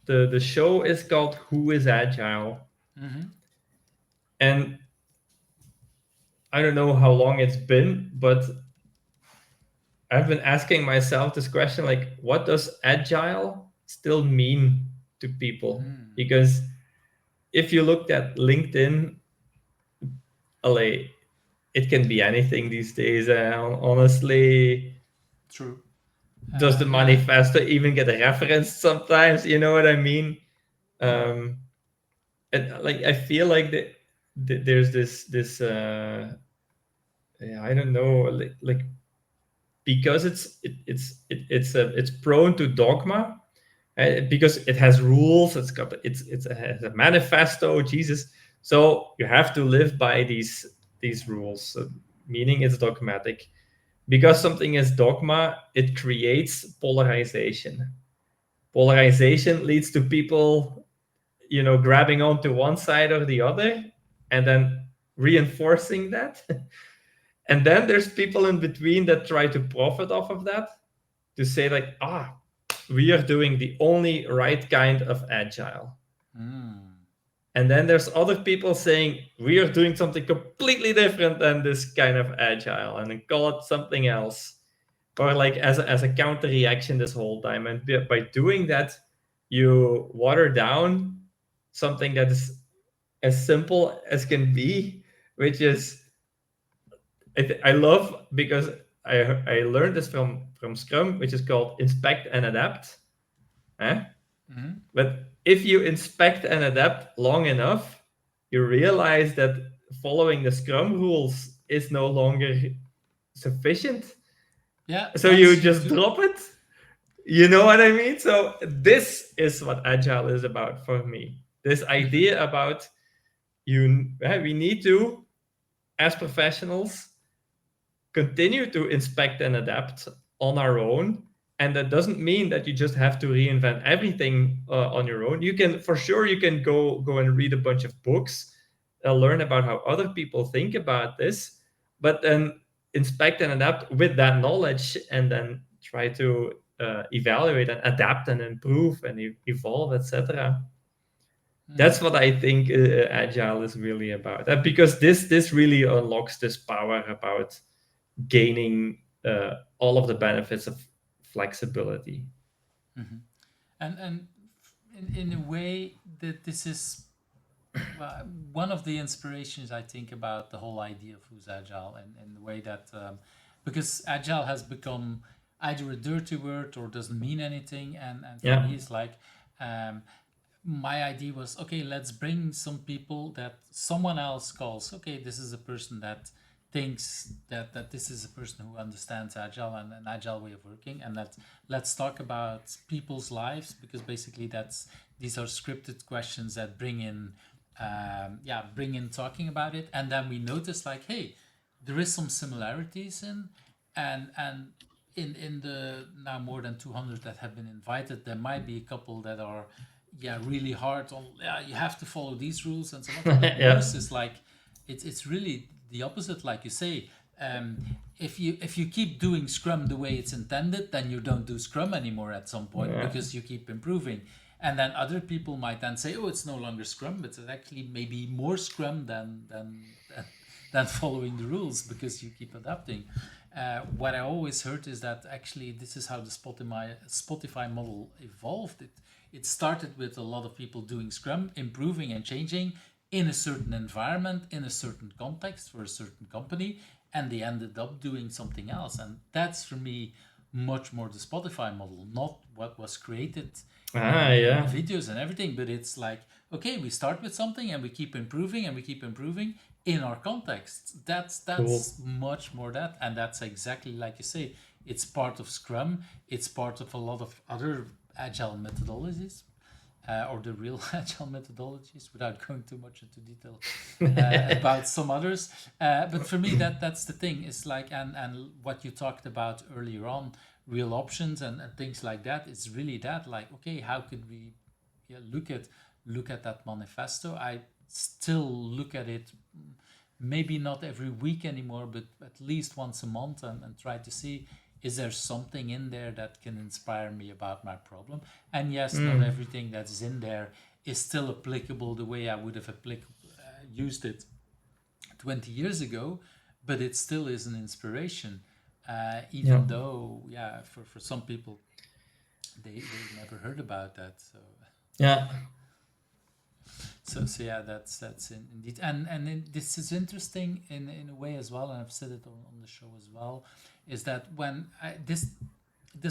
the show is called Who is Agile? And I don't know how long it's been, but I've been asking myself this question, like, what does agile still mean to people? Because if you looked at LinkedIn, it can be anything these days. Honestly, true. Does the manifesto even get referenced sometimes? You know what I mean? And like, I feel like there's this I don't know, like because it's prone to dogma, because it has rules. It has a manifesto. Jesus, so you have to live by these rules, meaning it's dogmatic. Because something is dogma, it creates polarization. Polarization leads to people, grabbing onto one side or the other, and then reinforcing that. And then there's people in between that try to profit off of that, to say like, we are doing the only right kind of agile. And then there's other people saying, we are doing something completely different than this kind of agile, and then call it something else. Or like as a counter reaction this whole time. And by doing that, you water down something that is as simple as can be, which is, I love, because I learned this from Scrum, which is called inspect and adapt. But if you inspect and adapt long enough, you realize that following the Scrum rules is no longer sufficient. Yeah. So you just drop it. You know what I mean? So this is what agile is about for me. This idea about we need to, as professionals, continue to inspect and adapt on our own. And that doesn't mean that you just have to reinvent everything on your own. You can go and read a bunch of books, learn about how other people think about this, but then inspect and adapt with that knowledge, and then try to evaluate and adapt and improve and evolve, etc. That's what I think agile is really about. Because this really unlocks this power about gaining all of the benefits of flexibility. And in a way that this is one of the inspirations I think about the whole idea of who's agile, and the way that because agile has become either a dirty word or doesn't mean anything, and for me it's like my idea was, okay, let's bring some people that someone else calls, okay, this is a person that thinks that this is a person who understands agile and an agile way of working, and let's talk about people's lives, because basically these are scripted questions that bring in talking about it. And then we notice like, hey, there is some similarities and in the now more than 200 that have been invited, there might be a couple that are really hard on, you have to follow these rules and so on. But most is like, it's really the opposite, like you say. If you keep doing Scrum the way it's intended, then you don't do Scrum anymore at some point, because you keep improving. And then other people might then say, oh, it's no longer Scrum, but it's actually maybe more Scrum than following the rules, because you keep adapting. What I always heard is that actually this is how the Spotify model evolved. It started with a lot of people doing Scrum, improving and changing in a certain environment, in a certain context for a certain company, and they ended up doing something else. And that's for me much more the Spotify model, not what was created in Yeah. videos and everything, but it's like, okay, we start with something and we keep improving and we keep improving in our context. That's Cool. much more that, and that's exactly like you say. It's part of Scrum. It's part of a lot of other agile methodologies, or the real agile methodologies, without going too much into detail about some others. But for me, that's the thing. It's like, and what you talked about earlier on, real options and things like that. It's really that, like, okay, how could we look at that manifesto? I still look at it, maybe not every week anymore, but at least once a month, and try to see, is there something in there that can inspire me about my problem? And yes, not everything that's in there is still applicable the way I would have used it 20 years ago, but it still is an inspiration, even though, for some people, they never heard about that. Yeah. So yeah, that's indeed, and this is interesting in a way as well, and I've said it on the show as well, is that when this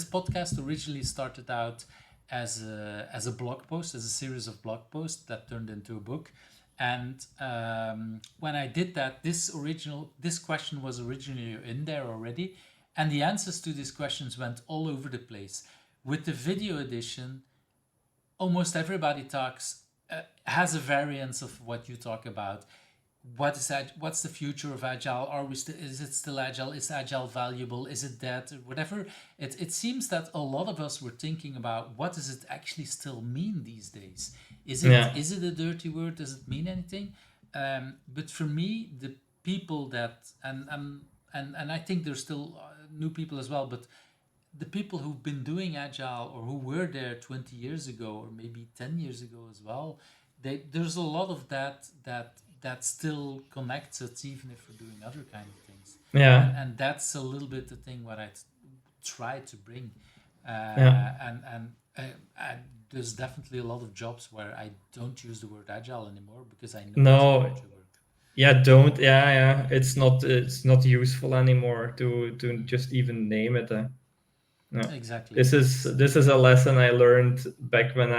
podcast originally started out as a blog post, as a series of blog posts that turned into a book, and when I did that, this question was originally in there already, and the answers to these questions went all over the place. With the video edition, almost everybody has a variance of what you talk about. What is that? What's the future of agile? Is it still agile? Is agile valuable? Is it dead? Whatever. It seems that a lot of us were thinking about, what does it actually still mean these days? Is it a dirty word? Does it mean anything? But for me, the people that and I think there's still new people as well, but the people who've been doing agile, or who were there 20 years ago, or maybe 10 years ago as well, there's a lot of that still connects us, even if we're doing other kind of things. And that's a little bit the thing what I try to bring. And there's definitely a lot of jobs where I don't use the word agile anymore, because I know No. it's not a word. Don't. It's not useful anymore to just even name it. No. Exactly. This is a lesson I learned back when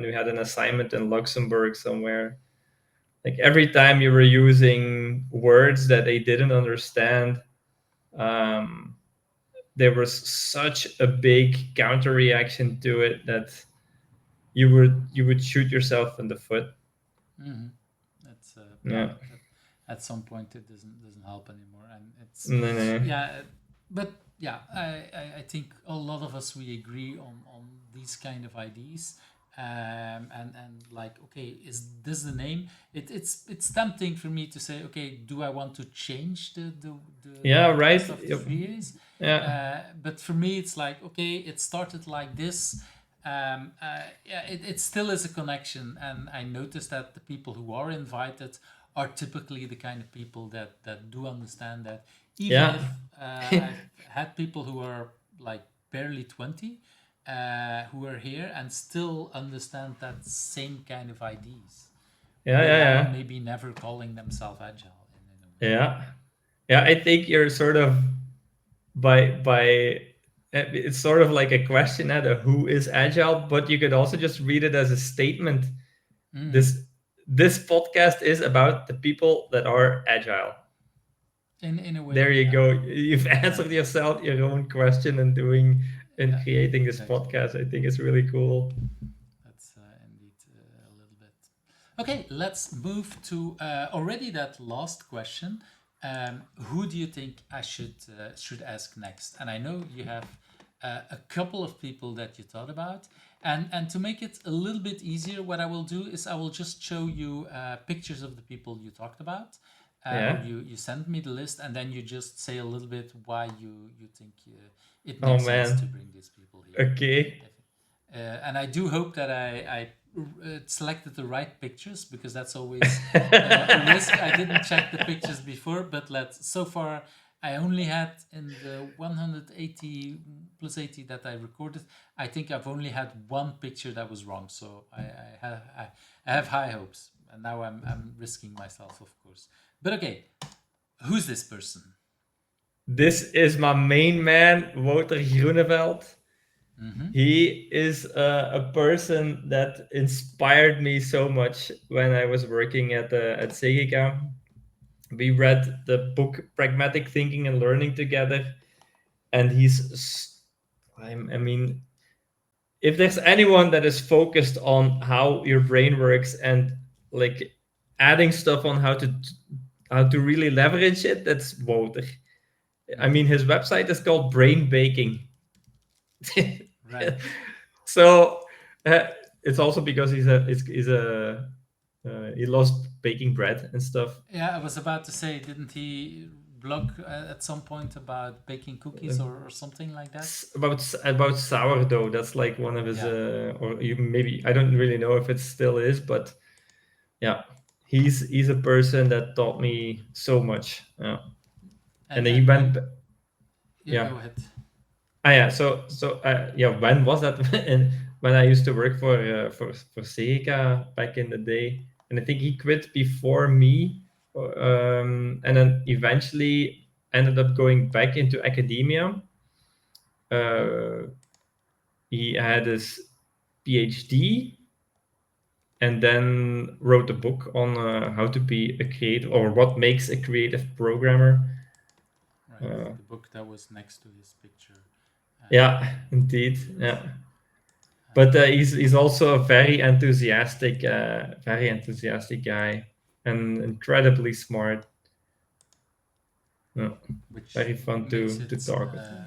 we had an assignment in Luxembourg somewhere. Like, every time you were using words that they didn't understand, there was such a big counter reaction to it that you would shoot yourself in the foot. Mm-hmm. That's at some point it doesn't help anymore, and it's but yeah, I think a lot of us, we agree on these kind of ideas, and like, okay, is this the name? It's tempting for me to say, okay, do I want to change the right of the phrase? But for me, it's like, okay, it started like this. It still is a connection, and I noticed that the people who are invited are typically the kind of people that do understand that. Even if I've had people who are like barely 20, who are here and still understand that same kind of ideas. Maybe never calling themselves agile in a way. I think you're sort of by it's sort of like a question at who is agile, but you could also just read it as a statement. This podcast is about the people that are agile. In a way. There you go. You've answered yourself your own question and creating this podcast. I think it's really cool. That's indeed a little bit. Okay, let's move to already that last question. Who do you think I should ask next? And I know you have a couple of people that you thought about. And to make it a little bit easier, what I will do is I will just show you pictures of the people you talked about. You send me the list, and then you just say a little bit why you think it makes sense to bring these people here. Okay. And I do hope that I selected the right pictures, because that's always a risk. I didn't check the pictures before, but so far I only had, in the 180 plus 80 that I recorded, I think I've only had one picture that was wrong. So I have high hopes, and now I'm risking myself, of course. But okay, who's this person? This is my main man, Wouter Groeneveld. He is a person that inspired me so much when I was working at Cegeka. We read the book Pragmatic Thinking and Learning together, and I mean, if there's anyone that is focused on how your brain works and like adding stuff on how to really leverage it, that's Wouter. I mean, his website is called Brain Baking. Right. So it's also because he loves baking bread and stuff. Yeah, I was about to say, didn't he blog at some point about baking cookies or something like that? About sourdough. That's like one of his, or you maybe, I don't really know if it still is, but yeah, he's a person that taught me so much. Yeah, and then he went. Yeah, go ahead. Yeah. So yeah. When was that? And when I used to work for Cegeka back in the day, and I think he quit before me, and then eventually ended up going back into academia. He had his PhD, and then wrote a book on how to be a creative, or what makes a creative programmer. Right, the book that was next to his picture. Yeah, indeed. Yeah. But he's also a very enthusiastic guy, and incredibly smart. Yeah. Very fun to talk with him.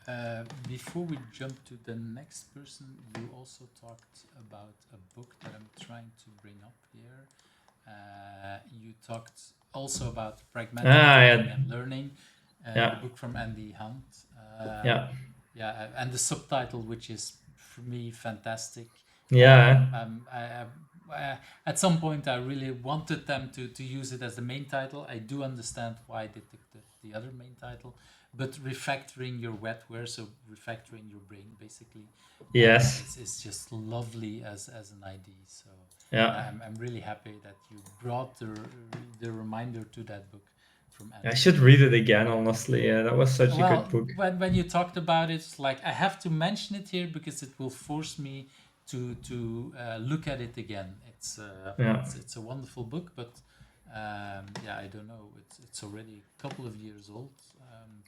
And before we jump to the next person, you also talked about a book that I'm trying to bring up here. You talked also about pragmatic thinking and learning. The book from Andy Hunt. Yeah, and the subtitle, which is for me fantastic. Yeah. At some point, I really wanted them to use it as the main title. I do understand why they took the other main title, but refactoring your wetware, so refactoring your brain, basically. Yes. It's just lovely as an idea. So yeah, I'm really happy that you brought the reminder to that book. I should read it again, honestly. Yeah, that was such a good book. When you talked about it, like, I have to mention it here because it will force me to look at it again. It's a wonderful book, but I don't know. It's already a couple of years old.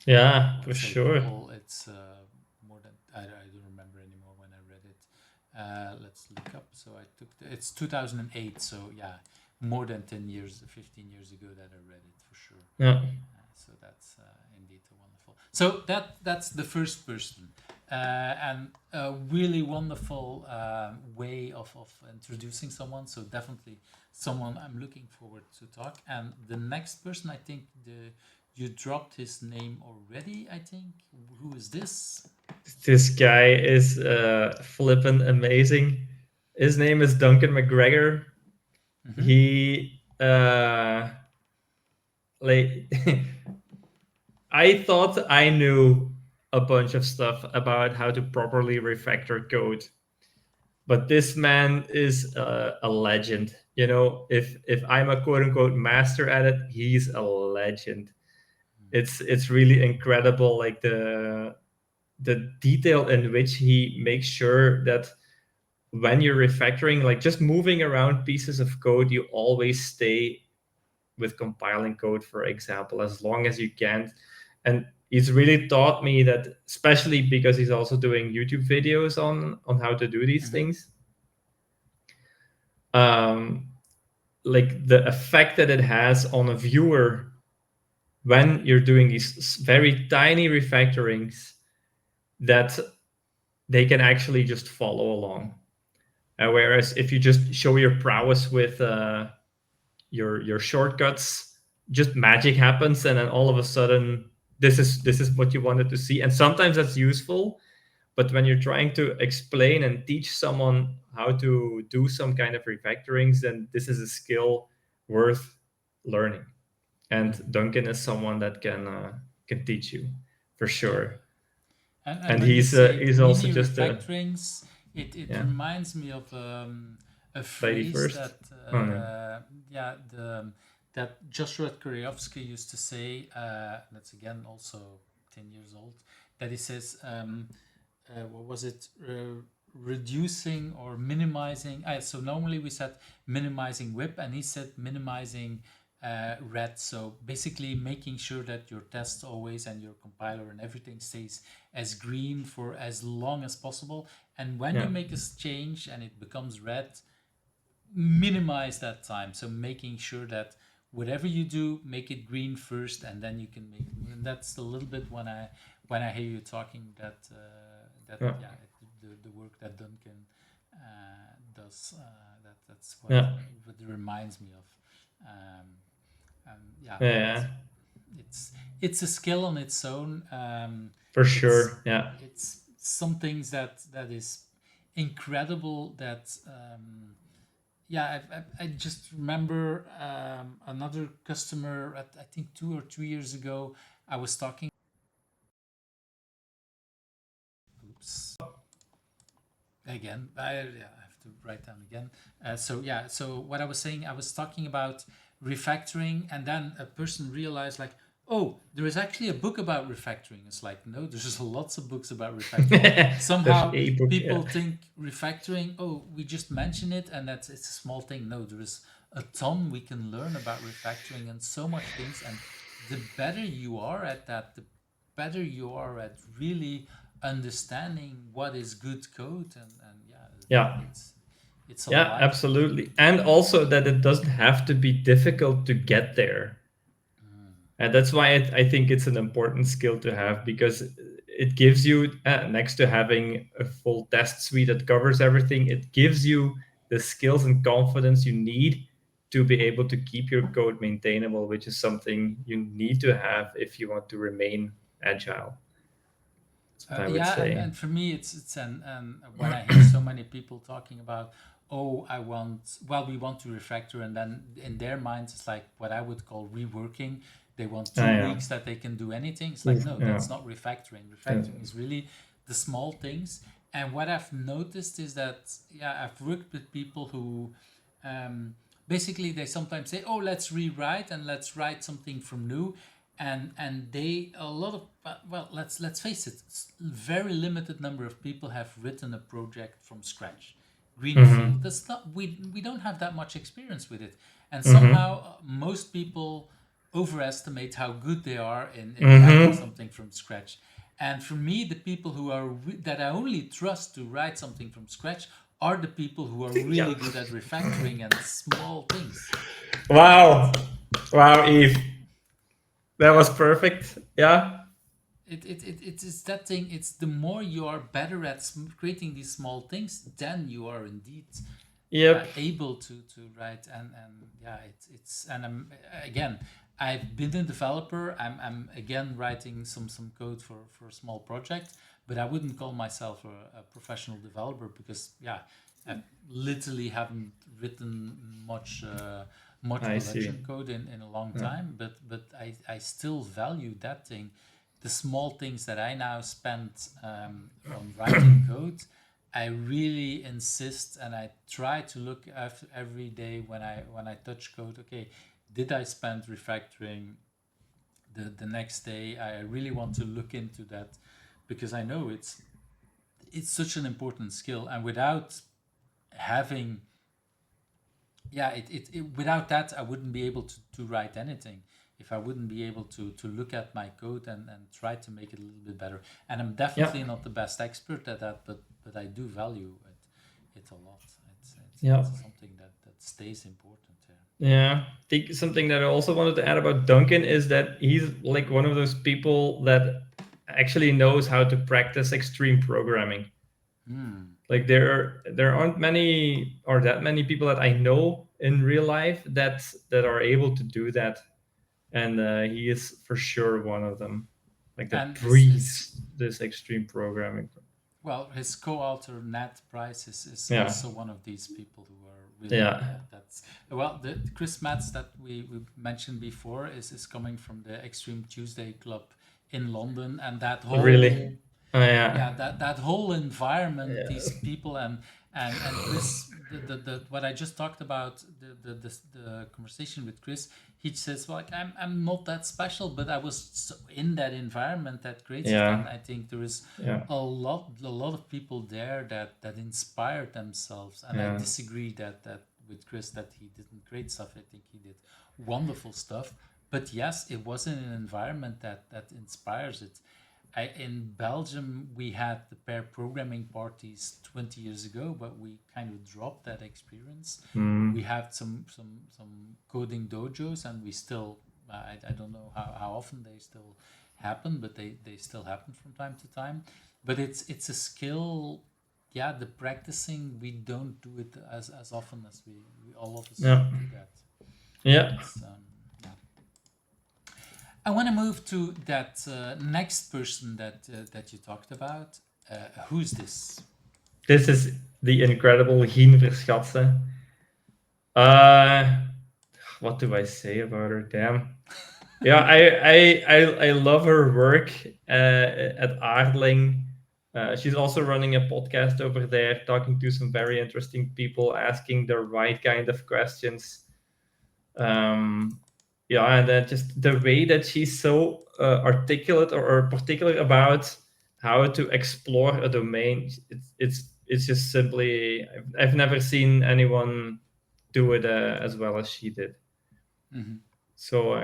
Yeah, for sure. It's more than I don't remember anymore when I read it. Let's look up. So it's 2008. So yeah, more than 10 years, 15 years ago that I read it, for sure. Yeah. So that's indeed wonderful. So that's the first person, and a really wonderful way of introducing someone. So definitely someone I'm looking forward to talk. And the next person, I think you dropped his name already, I think. Who is this? This guy is flippin' amazing. His name is Duncan McGregor. Mm-hmm. He I thought I knew a bunch of stuff about how to properly refactor code, but this man is a legend. You know, if I'm a quote unquote master at it, he's a legend. It's really incredible, like the detail in which he makes sure that when you're refactoring, like just moving around pieces of code, you always stay with compiling code, for example, as long as you can. And he's really taught me that, especially because he's also doing YouTube videos on how to do these things. Like the effect that it has on a viewer when you're doing these very tiny refactorings, that they can actually just follow along. Whereas if you just show your prowess with your shortcuts, just magic happens, and then all of a sudden this is what you wanted to see. And sometimes that's useful, But when you're trying to explain and teach someone how to do some kind of refactorings, then this is a skill worth learning. And Duncan is someone that can teach you for sure. And when you he's say he's also mini just a refactorings, it yeah reminds me of a lady phrase first. that Oh, no. that Joshua Koryovsky used to say. That's again also 10 years old. That he says, what was it? Reducing or minimizing. So normally we said minimizing WIP, and he said minimizing red. So basically making sure that your test always and your compiler and everything stays as green for as long as possible. And when you make a change and it becomes red, minimize that time. So making sure that whatever you do, make it green first, and then you can make. And that's a little bit when I hear you talking that the work that Duncan does. That's what it reminds me of. It's a skill on its own. For sure, It's some things that is incredible. That I just remember another customer. I think 2 or 3 years ago, I was talking. Oops. Again, I have to write down again. So what I was saying, I was talking about refactoring, and then a person realized like, oh, there is actually a book about refactoring. It's like, no, there's just lots of books about refactoring. Somehow people think refactoring, oh, we just mention it and it's a small thing. No, there is a ton we can learn about refactoring and so much things. And the better you are at that, the better you are at really understanding what is good code. It's a life. Absolutely. And also that it doesn't have to be difficult to get there. And that's why I think it's an important skill to have, because it gives you, next to having a full test suite that covers everything, it gives you the skills and confidence you need to be able to keep your code maintainable, which is something you need to have if you want to remain agile. That's what I would say. And for me, it's when I hear so many people talking about, oh, we want to refactor, and then in their minds it's like what I would call reworking. They want 2 weeks that they can do anything. It's like, no, that's not refactoring. Refactoring is really the small things. And what I've noticed is that, I've worked with people who basically they sometimes say, oh, let's rewrite and let's write something from new. And they, a lot of, well, let's face it, very limited number of people have written a project from scratch. Greenfield. That's not, we don't have that much experience with it. And somehow most people overestimate how good they are in writing something from scratch. And for me, the people who are that I only trust to write something from scratch are the people who are really good at refactoring and small things. Wow, Eve, that was perfect. It is that thing. It's the more you are better at creating these small things, then you are indeed able to write. And it's and I'm again, I've been a developer. I'm again writing some code for a small project, but I wouldn't call myself a professional developer because I literally haven't written much production code in a long time. But I still value that thing. The small things that I now spend on writing code, I really insist, and I try to look after every day when I touch code. Okay, did I spend refactoring the next day? I really want to look into that because I know it's such an important skill, and without having without that I wouldn't be able to write anything. If I wouldn't be able to look at my code and try to make it a little bit better. And I'm definitely not the best expert at that, but I do value it a lot. It's something that stays important there. Yeah, I think something that I also wanted to add about Duncan is that he's like one of those people that actually knows how to practice extreme programming. Like there aren't many or that many people that I know in real life that are able to do that. And he is for sure one of them, like that breathes this extreme programming. Well, his co-author Nat Price is Yeah. also one of these people who are really. Yeah. That's well, the Chris Matz that we mentioned before is coming from the Extreme Tuesday Club in London, and that whole Really? Oh, yeah. yeah that whole environment, Yeah. these people, and Chris, the what I just talked about, the conversation with Chris, he says, well, like, I'm not that special, but I was so in that environment that creates it, Yeah. and I think there is Yeah. a lot of people there that inspired themselves, and I Yeah. disagree that with Chris that he didn't create stuff. I think he did wonderful stuff, but yes, it was in an environment that inspires it. In Belgium, we had the pair programming parties 20 years ago, but we kind of dropped that experience. Mm. We had some coding dojos, and we still, I don't know how often they still happen, but they still happen from time to time. But it's a skill, yeah, the practicing, we don't do it as often as we all of us Yeah. do that. Yeah. It's, yeah. I want to move to that next person that you talked about. Who's this? This is the incredible Gien Verschatse. What do I say about her? Damn. Yeah, I love her work at Aardling. She's also running a podcast over there, talking to some very interesting people, asking the right kind of questions. Yeah, and then just the way that she's so articulate or particular about how to explore a domain, it's just simply, I've never seen anyone do it as well as she did. Mm-hmm. So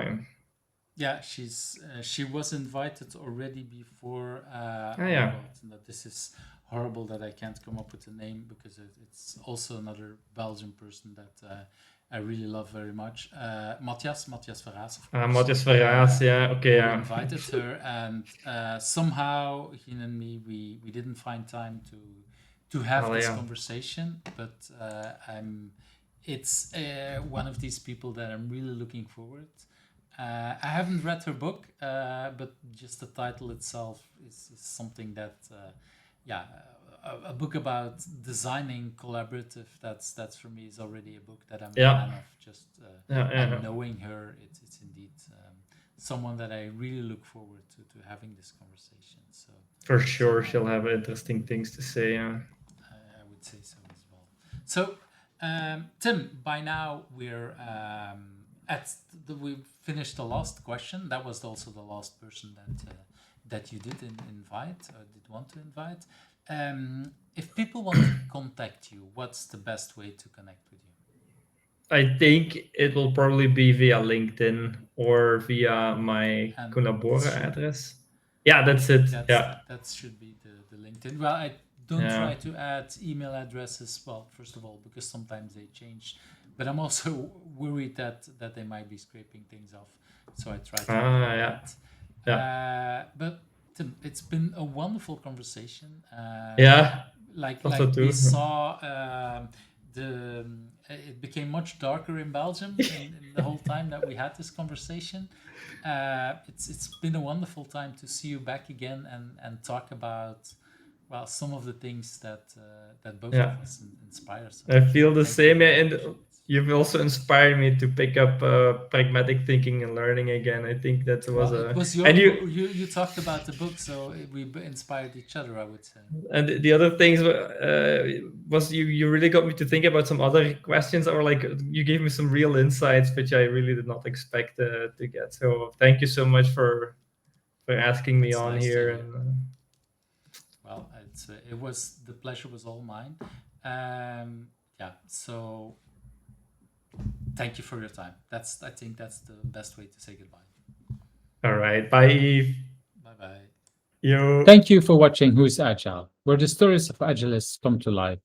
yeah, she was invited already before. yeah. God, this is horrible that I can't come up with a name, because it's also another Belgian person that I really love very much. Matthias Verhaas, of course. Matthias Verhaas, yeah, okay, who yeah. invited her, and somehow he and me, we didn't find time to have this conversation. But it's one of these people that I'm really looking forward. I haven't read her book, but just the title itself is something that, a book about designing collaborative. That's for me is already a book that I'm a fan of. Just and knowing her, it's indeed someone that I really look forward to having this conversation. So for sure, she'll have interesting things to say. I would say so as well. So Tim, by now we're we've finished the last question. That was also the last person that you did invite or did want to invite. If people want to contact you, what's the best way to connect with you? I think it will probably be via LinkedIn or via my Kunabora address. Yeah, that's it. That should be the LinkedIn. Well, I don't try to add email addresses. Well, first of all, because sometimes they change, but I'm also worried that they might be scraping things off. So I try to avoid that. But Tim, it's been a wonderful conversation. Like we saw, it became much darker in Belgium in the whole time that we had this conversation. It's been a wonderful time to see you back again and talk about, well, some of the things that both of us inspire us. I feel the same, and you've also inspired me to pick up pragmatic thinking and learning again. I think that was it was your, and you talked about the book, so we inspired each other, I would say. And the other things was you really got me to think about some other questions, or like you gave me some real insights which I really did not expect to get. So thank you so much for asking me on here. And well, the pleasure was all mine. So thank you for your time. I think that's the best way to say goodbye. All right. Bye, Yves. Bye-bye. Yo. Thank you for watching Who's Agile, where the stories of agilists come to life.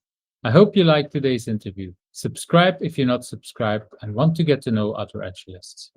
I hope you liked today's interview. Subscribe if you're not subscribed and want to get to know other agilists.